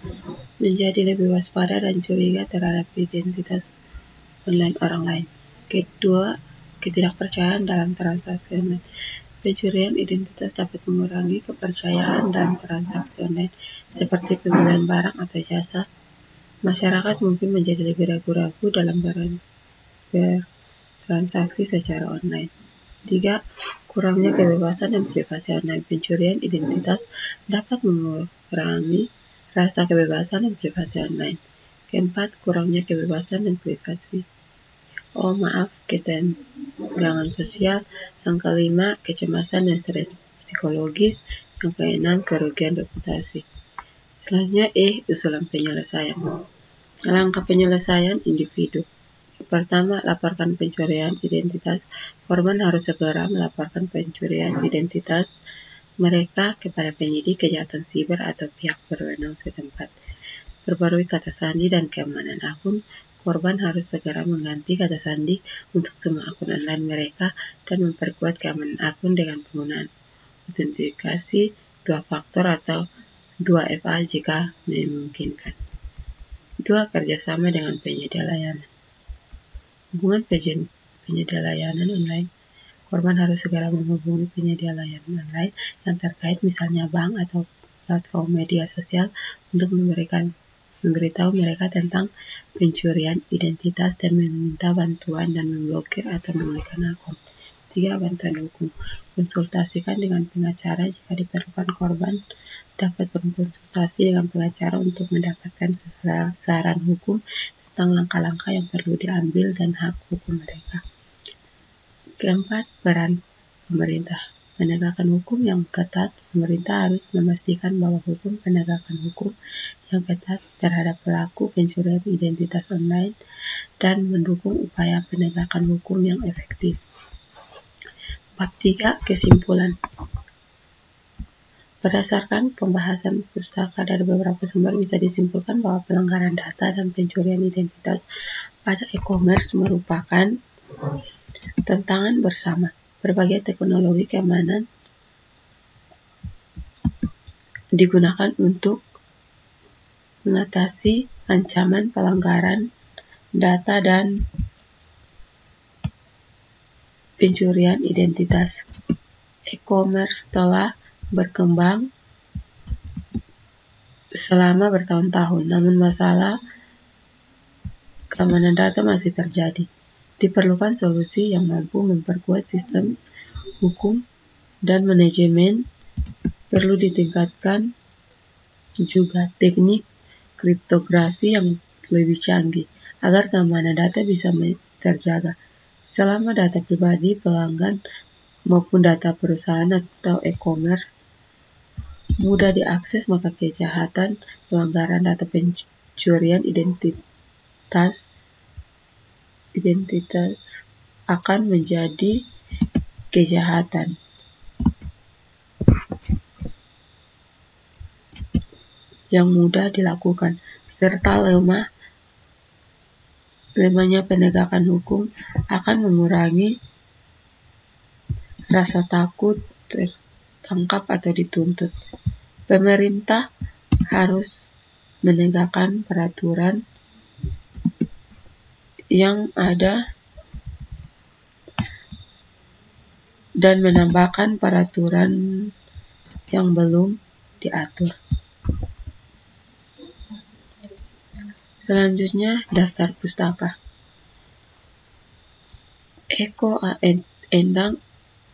menjadi lebih waspada dan curiga terhadap identitas online orang lain. Kedua, ketidakpercayaan dalam transaksi online. Pencurian identitas dapat mengurangi kepercayaan dalam transaksi online, seperti pembelian barang atau jasa. Masyarakat mungkin menjadi lebih ragu-ragu dalam bertransaksi secara online. 3. Kurangnya kebebasan dan privasi online. Pencurian identitas dapat mengurangi rasa kebebasan dan privasi online. Keempat, kurangnya kebebasan dan privasi. Ketegangan sosial. Yang kelima, kecemasan dan stres psikologis. Yang keenam, kerugian reputasi. Selanjutnya, usulan penyelesaian. Langkah penyelesaian individu. Pertama, laporkan pencurian identitas. Korban harus segera melaporkan pencurian identitas mereka kepada penyidik kejahatan siber atau pihak berwenang setempat. Perbarui kata sandi dan keamanan akun. Korban harus segera mengganti kata sandi untuk semua akun online mereka dan memperkuat keamanan akun dengan penggunaan autentikasi 2 faktor atau 2FA jika memungkinkan. 2. Kerjasama dengan penyedia layanan. Hubungan penyedia layanan online. Korban harus segera menghubungi penyedia layanan online yang terkait, misalnya bank atau platform media sosial, untuk memberitahu mereka tentang pencurian identitas dan meminta bantuan dan memblokir atau memulihkan akun. 3. Bantuan hukum. Konsultasikan dengan pengacara jika diperlukan. Korban dapat berkonsultasi dengan pengacara untuk mendapatkan saran hukum tentang langkah-langkah yang perlu diambil dan hak hukum mereka. Keempat, peran pemerintah. Penegakan hukum yang ketat. Pemerintah harus memastikan bahwa hukum penegakan hukum yang ketat terhadap pelaku pencurian identitas online dan mendukung upaya penegakan hukum yang efektif. Bab 3. Kesimpulan. Berdasarkan pembahasan pustaka dari beberapa sumber, bisa disimpulkan bahwa pelanggaran data dan pencurian identitas pada e-commerce merupakan tantangan bersama. Berbagai teknologi keamanan digunakan untuk mengatasi ancaman pelanggaran data dan pencurian identitas. E-commerce telah berkembang selama bertahun-tahun, namun masalah keamanan data masih terjadi. Diperlukan solusi yang mampu memperkuat sistem hukum dan manajemen. Perlu ditingkatkan juga teknik kriptografi yang lebih canggih agar keamanan data bisa terjaga. Selama data pribadi pelanggan maupun data perusahaan atau e-commerce mudah diakses, maka kejahatan, pelanggaran data, pencurian identitas akan menjadi kejahatan yang mudah dilakukan, serta lemahnya penegakan hukum akan mengurangi rasa takut tertangkap atau dituntut. Pemerintah harus menegakkan peraturan yang ada dan menambahkan peraturan yang belum diatur. Selanjutnya, daftar pustaka. Eko Endang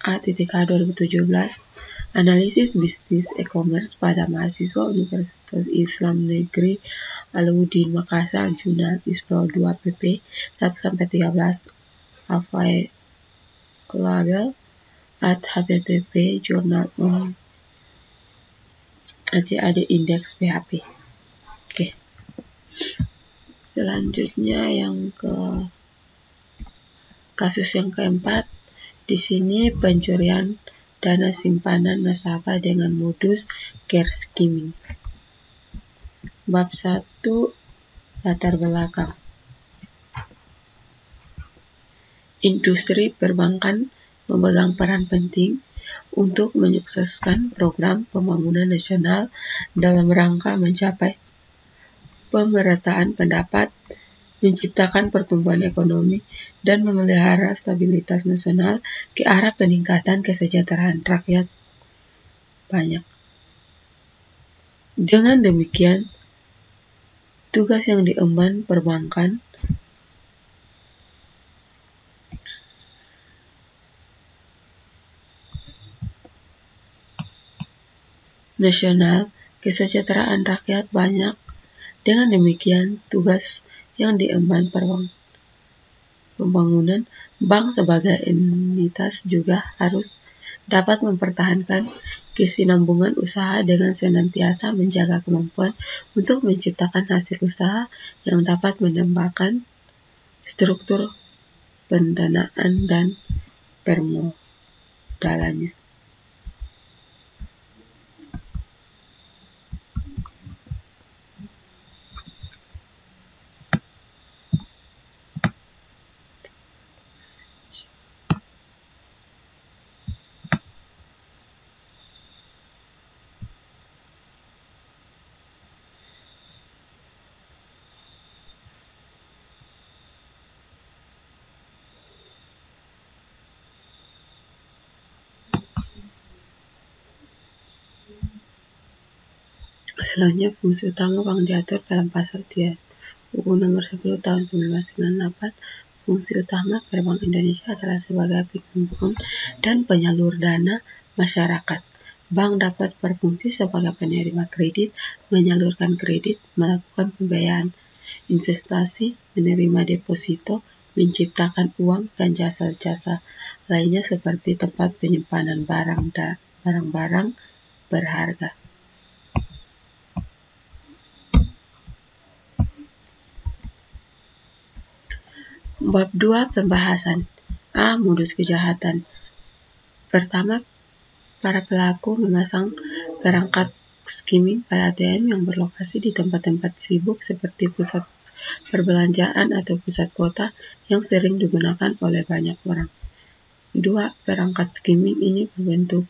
A.K 2017, analisis bisnis e-commerce pada mahasiswa Universitas Islam Negeri Alauddin Makassar, Jurnal Ispro 2 pp 1-13, available at http jurnal ACAD Index PHP. Oke. Selanjutnya kasus yang keempat, di sini pencurian dana simpanan nasabah dengan modus care skimming. Bab 1, latar belakang. Industri perbankan memegang peran penting untuk menyukseskan program pembangunan nasional dalam rangka mencapai pemerataan pendapat, menciptakan pertumbuhan ekonomi, dan memelihara stabilitas nasional ke arah peningkatan kesejahteraan rakyat banyak. Dengan demikian, tugas yang diemban perbankan nasional, kesejahteraan rakyat banyak. Dengan demikian, tugas yang diemban pembangunan bank sebagai entitas juga harus dapat mempertahankan kesinambungan usaha dengan senantiasa menjaga kemampuan untuk menciptakan hasil usaha yang dapat menambahkan struktur pendanaan dan permodalannya. Selanjutnya, fungsi utama bank diatur dalam pasal 3 UU Nomor 10 Tahun 1998. Fungsi utama Perbank Indonesia adalah sebagai penghimpun dan penyalur dana masyarakat. Bank dapat berfungsi sebagai penerima kredit, menyalurkan kredit, melakukan pembiayaan investasi, menerima deposito, menciptakan uang, dan jasa-jasa lainnya seperti tempat penyimpanan barang-barang berharga. Bab 2, pembahasan. A. Modus kejahatan. Pertama, para pelaku memasang perangkat skimming pada ATM yang berlokasi di tempat-tempat sibuk seperti pusat perbelanjaan atau pusat kota yang sering digunakan oleh banyak orang. 2. Perangkat skimming ini berbentuk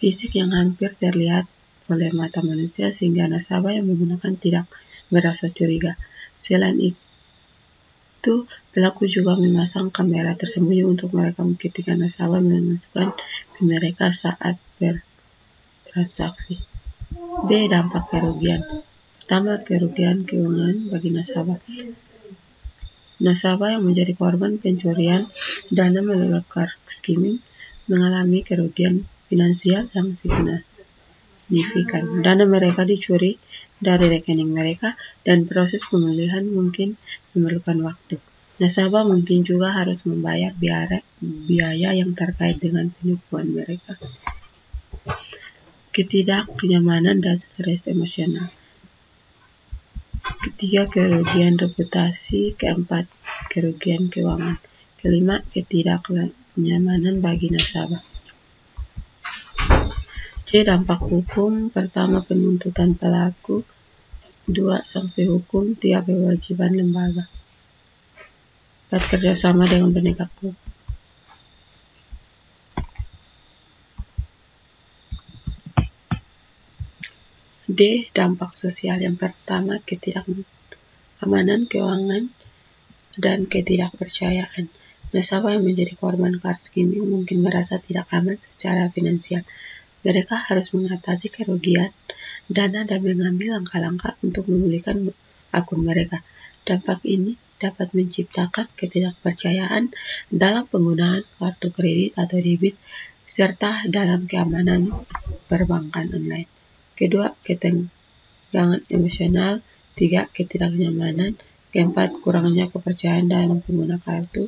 fisik yang hampir terlihat oleh mata manusia sehingga nasabah yang menggunakan tidak merasa curiga. Selain itu, pelaku juga memasang kamera tersembunyi untuk merekam ketika nasabah memasukkan PIN mereka saat bertransaksi. B. Dampak kerugian. Pertama, kerugian keuangan bagi nasabah. Nasabah yang menjadi korban pencurian dana melalui card skimming mengalami kerugian finansial yang signifikan. Dana mereka dicuri dari rekening mereka dan proses pemulihan mungkin memerlukan waktu. Nasabah mungkin juga harus membayar biaya yang terkait dengan penipuan mereka. Ketidaknyamanan dan stres emosional. Ketiga, kerugian reputasi. Keempat, kerugian keuangan. Kelima, ketidaknyamanan bagi nasabah. C. Dampak hukum. Pertama, penuntutan pelaku. 2. Sanksi hukum. 3. Kewajiban lembaga. 4. Kerjasama dengan penegak hukum. D. Dampak sosial. Yang pertama, ketidakamanan keuangan dan ketidakpercayaan. Nasabah yang menjadi korban card skimming mungkin merasa tidak aman secara finansial. Mereka harus mengatasi kerugian dana dan mengambil langkah-langkah untuk memulihkan akun mereka. Dampak ini dapat menciptakan ketidakpercayaan dalam penggunaan kartu kredit atau debit serta dalam keamanan perbankan online. Kedua, ketegangan emosional. 3. Ketidaknyamanan. Keempat, kurangnya kepercayaan dalam pengguna kartu.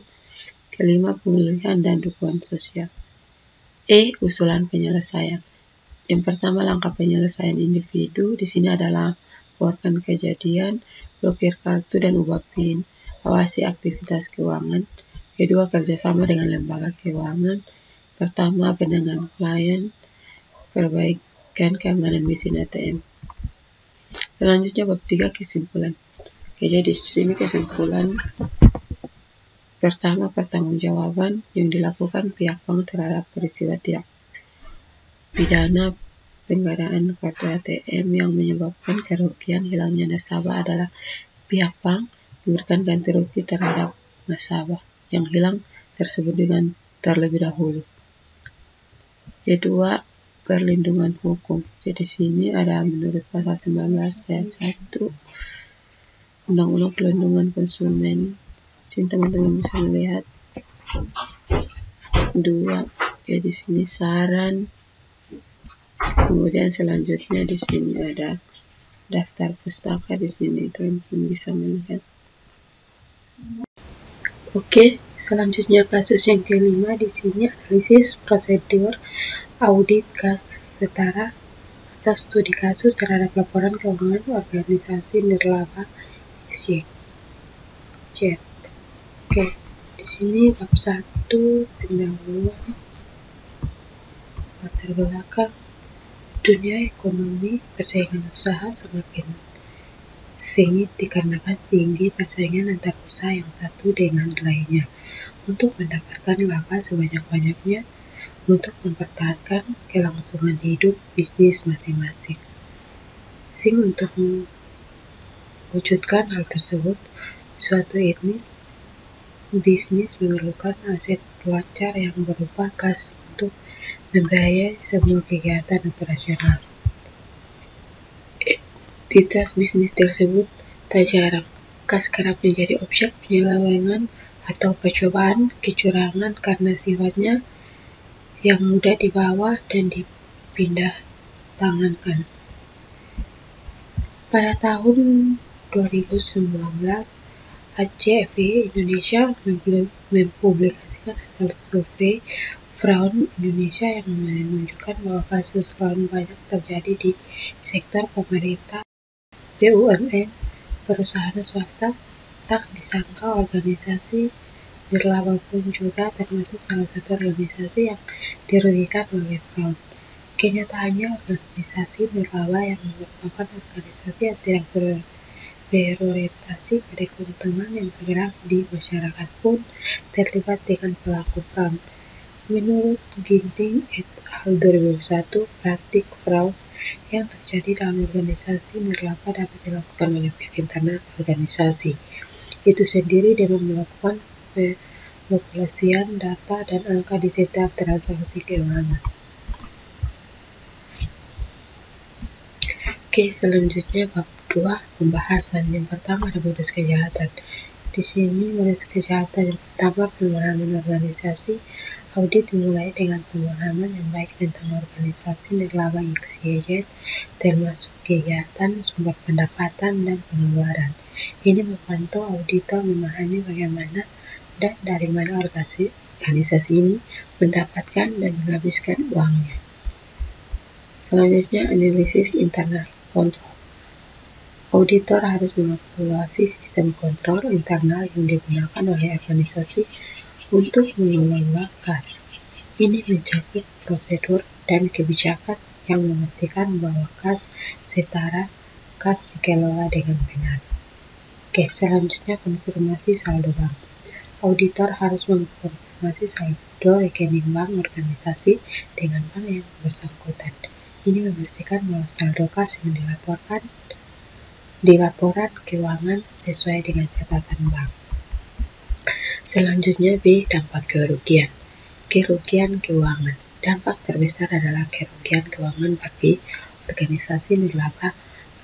Kelima, pemulihan dan dukungan sosial. E. Usulan penyelesaian. Yang pertama, langkah penyelesaian individu. Di sini adalah laporkan kejadian, blokir kartu dan ubah PIN, awasi aktivitas keuangan. Kedua, kerjasama dengan lembaga keuangan. Pertama, dengan klien, perbaikan keamanan mesin ATM. Selanjutnya bab 3, kesimpulan. Oke, jadi di sini kesimpulan pertama, pertanggungjawaban yang dilakukan pihak bank terhadap peristiwa tidak pidana penggandaan kartu ATM yang menyebabkan kerugian hilangnya nasabah adalah pihak bank memberikan ganti rugi terhadap nasabah yang hilang tersebut dengan terlebih dahulu. Kedua, perlindungan hukum. Jadi sini ada menurut pasal 19 ayat 1 Undang-Undang Perlindungan Konsumen. Sini teman-teman bisa melihat. 2, ya di sini saran. Kemudian selanjutnya di sini ada daftar pustaka, di sini teman-teman bisa melihat. Oke, selanjutnya kasus yang kelima, di sini analisis prosedur audit kas setara atau studi kasus terhadap laporan keuangan organisasi nirlaba SY. Oke, di sini bab 1 pendahuluan, latar belakang. Dunia ekonomi persaingan usaha semakin sengit dikarenakan tinggi persaingan antar usaha yang satu dengan lainnya untuk mendapatkan laba sebanyak-banyaknya untuk mempertahankan kelangsungan hidup bisnis masing-masing. Untuk mewujudkan hal tersebut, suatu bisnis memerlukan aset lancar yang berupa kas untuk membiayai semua kegiatan operasional. Entitas bisnis tersebut tak jarang kas kerap menjadi objek penyelewengan atau percobaan kecurangan karena sifatnya yang mudah dibawa dan dipindah tangankan. Pada tahun 2019, ACV Indonesia mempublikasikan hasil survei fraud Indonesia yang menunjukkan bahwa kasus fraud banyak terjadi di sektor pemerintah, BUMN, perusahaan swasta. Tak disangka organisasi nirlaba pun juga termasuk salah satu organisasi yang dirugikan oleh fraud. Kenyataannya, organisasi nirlaba yang merupakan organisasi yang tidak berorientasi pada keuntungan yang bergerak di masyarakat pun terlibat dengan pelaku fraud. Menurut Ginting et al. 2001, praktik fraud yang terjadi dalam organisasi nirlaba dapat dilakukan oleh pihak internal organisasi itu sendiri dengan melakukan pemopulasian data dan angka di setiap transaksi keuangan. Oke, selanjutnya bab 2 pembahasan. Yang pertama ada modus kejahatan. Di sini menulis kejahatan yang pertama, pemahaman organisasi. Audit dimulai dengan pemahaman yang baik tentang organisasi nirlaba XYZ, termasuk kegiatan, sumber pendapatan, dan pengeluaran. Ini membantu auditor memahami bagaimana dan dari mana organisasi ini mendapatkan dan menghabiskan uangnya. Selanjutnya, analisis internal kontrol. Auditor harus mengevaluasi sistem kontrol internal yang digunakan oleh organisasi untuk mengelola kas. Ini mencakup prosedur dan kebijakan yang memastikan bahwa kas setara kas dikelola dengan benar. Selanjutnya konfirmasi saldo bank. Auditor harus mengkonfirmasi saldo rekening bank organisasi dengan bank yang bersangkutan. Ini memastikan bahwa saldo kas yang di laporan keuangan sesuai dengan catatan bank. Selanjutnya B. Dampak kerugian. Kerugian keuangan. Dampak terbesar adalah kerugian keuangan bagi organisasi nirlaba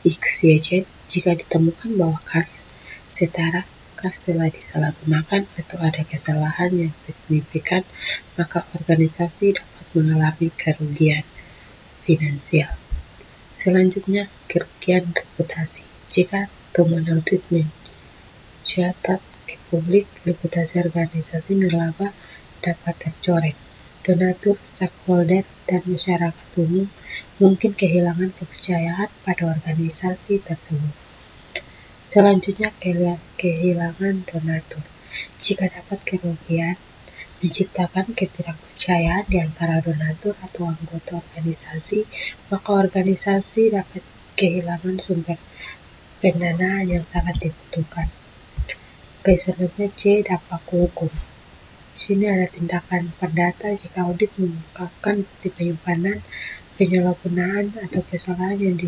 XYZ jika ditemukan bahwa kas setara kas telah disalahgunakan atau ada kesalahan yang signifikan, maka organisasi dapat mengalami kerugian finansial. Selanjutnya, kerugian reputasi. Jika temuan audit mencatat ke publik, reputasi organisasi nirlaba dapat tercoreng. Donatur, stakeholder, dan masyarakat umum mungkin kehilangan kepercayaan pada organisasi tersebut. Selanjutnya, kehilangan donatur. Jika dapat kerugian menciptakan ketidakpercayaan di antara donatur atau anggota organisasi, maka organisasi dapat kehilangan sumber pendanaan yang sangat dibutuhkan. Selanjutnya C. Dampak hukum. Di sini ada tindakan perdata jika audit mengungkapkan bukti penyimpanan, penyalahgunaan, atau kesalahan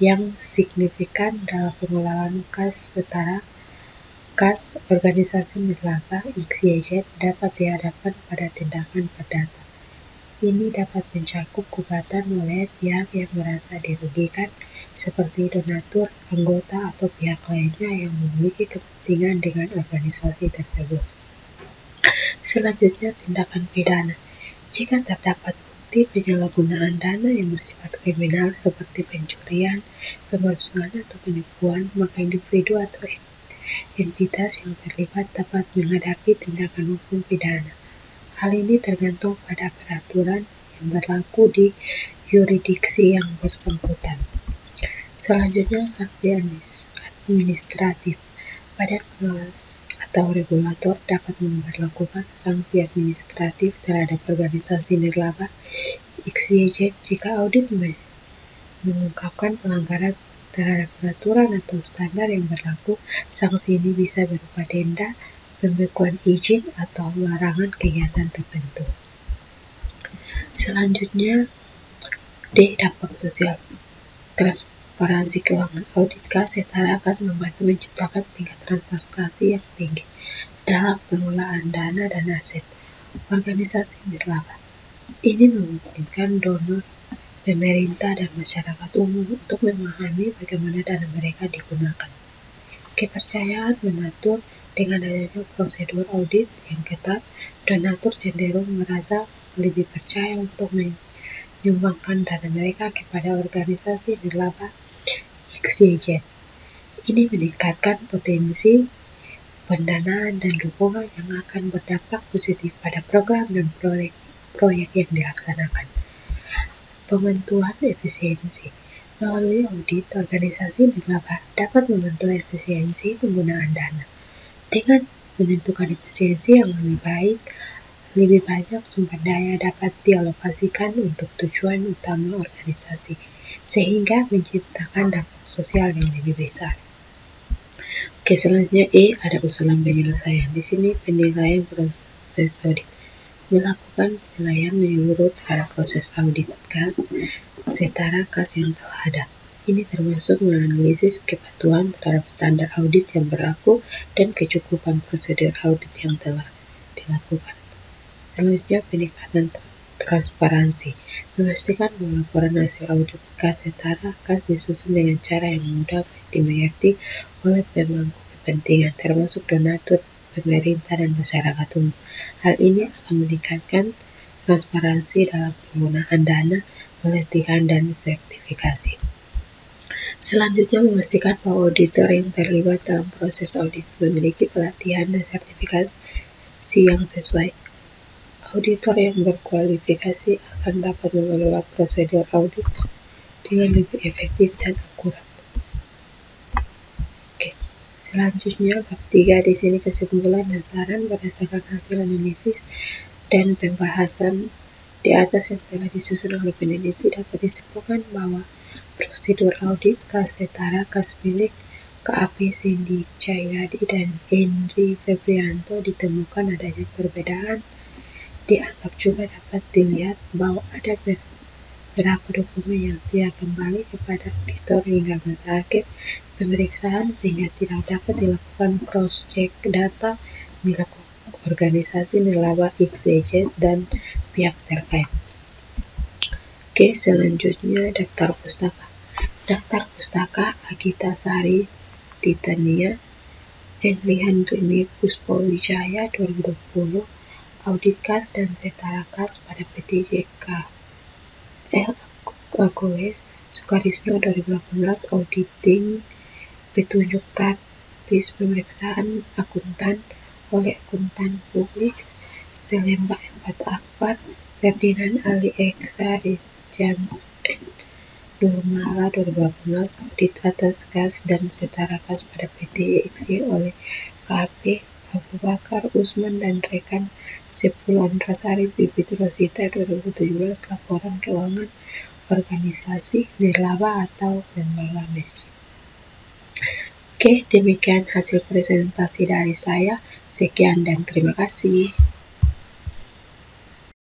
yang signifikan dalam pengelolaan kas setara kas organisasi nirlaba XYZ dapat dihadapkan pada tindakan perdata. Ini dapat mencakup gugatan oleh pihak yang merasa dirugikan, seperti donatur, anggota, atau pihak lainnya yang memiliki kepentingan dengan organisasi tersebut. Selanjutnya, tindakan pidana. Jika terdapat bukti penyalahgunaan dana yang bersifat kriminal seperti pencurian, pemalsuan, atau penipuan, maka individu atau entitas yang terlibat dapat menghadapi tindakan hukum pidana. Hal ini tergantung pada peraturan yang berlaku di yurisdiksi yang bersangkutan. Selanjutnya, sanksi administratif. Badan pengawas atau regulator dapat memberlakukan sanksi administratif terhadap organisasi nirlaba XYZ jika audit mengungkapkan pelanggaran terhadap peraturan atau standar yang berlaku. Sanksi ini bisa berupa denda, pembekuan izin, atau larangan kegiatan tertentu. Selanjutnya, D. Dampak sosial. Transparansi keuangan. Audit kas setara kas membantu menciptakan tingkat transparansi yang tinggi dalam pengelolaan dana dan aset organisasi nirlaba. Ini memungkinkan donor, pemerintah, dan masyarakat umum untuk memahami bagaimana dana mereka digunakan. Kepercayaan donatur. Dengan adanya prosedur audit yang ketat, donatur cenderung merasa lebih percaya untuk menyumbangkan dana mereka kepada organisasi nirlaba XYZ. Ini meningkatkan potensi pendanaan dan dukungan yang akan berdampak positif pada program dan proyek yang dilaksanakan. Pementuan efisiensi. Melalui audit, organisasi nirlaba dapat memantau efisiensi penggunaan dana. Dengan menentukan efisiensi yang lebih banyak sumber daya dapat dialokasikan untuk tujuan utama organisasi, sehingga menciptakan dampak sosial yang lebih besar. Selanjutnya E. Ada usulan penyelesaian. Di sini penilaian proses audit. Melakukan penilaian menyeluruh terhadap proses audit kas setara kas yang telah ada. Ini termasuk menganalisis kepatuhan terhadap standar audit yang berlaku dan kecukupan prosedur audit yang telah dilakukan. Selanjutnya, peningkatan transparansi. Memastikan bahwa laporan hasil audit kas setara kas disusun dengan cara yang mudah dimengerti oleh pemangku kepentingan, termasuk donatur, pemerintah, dan masyarakat umum. Hal ini akan meningkatkan transparansi dalam penggunaan dana, pelatihan, dan sertifikasi. Selanjutnya, memastikan bahwa auditor yang terlibat dalam proses audit memiliki pelatihan dan sertifikasi yang sesuai. Auditor yang berkualifikasi akan dapat mengelola prosedur audit dengan lebih efektif dan akurat. Selanjutnya, bab 3 di sini kesimpulan dan saran berdasarkan hasil analisis dan pembahasan di atas yang telah disusun oleh peneliti dapat disimpulkan bahwa prosedur audit KAS Setara, KAS milik KAP Cindy Cahyadi dan Henry Febrianto ditemukan adanya perbedaan. Dianggap juga dapat dilihat bahwa ada beberapa dokumen yang tidak kembali kepada auditor hingga masa akhir pemeriksaan, sehingga tidak dapat dilakukan cross-check data milik organisasi nirlaba XYZ dan pihak terkait. Selanjutnya daftar pustaka. Daftar pustaka Agita Sari Titania Enlihandrini Puspawijaya 2020, audit KAS dan Setara KAS pada PT JKL Agoes Sukarisno 2018, auditing petunjuk praktis pemeriksaan akuntan oleh akuntan publik Selemba 4 Akbar Ferdinand Ali Eksa Jans Nurmala 2018, audit atas KAS dan Setara KAS pada PT EXY oleh KAP Abu Bakar Usman dan rekan Sepul Andrasari Bibit Rosita 2017, laporan keuangan organisasi nirlaba atau lembaga masjid. Demikian hasil presentasi dari saya. Sekian dan terima kasih.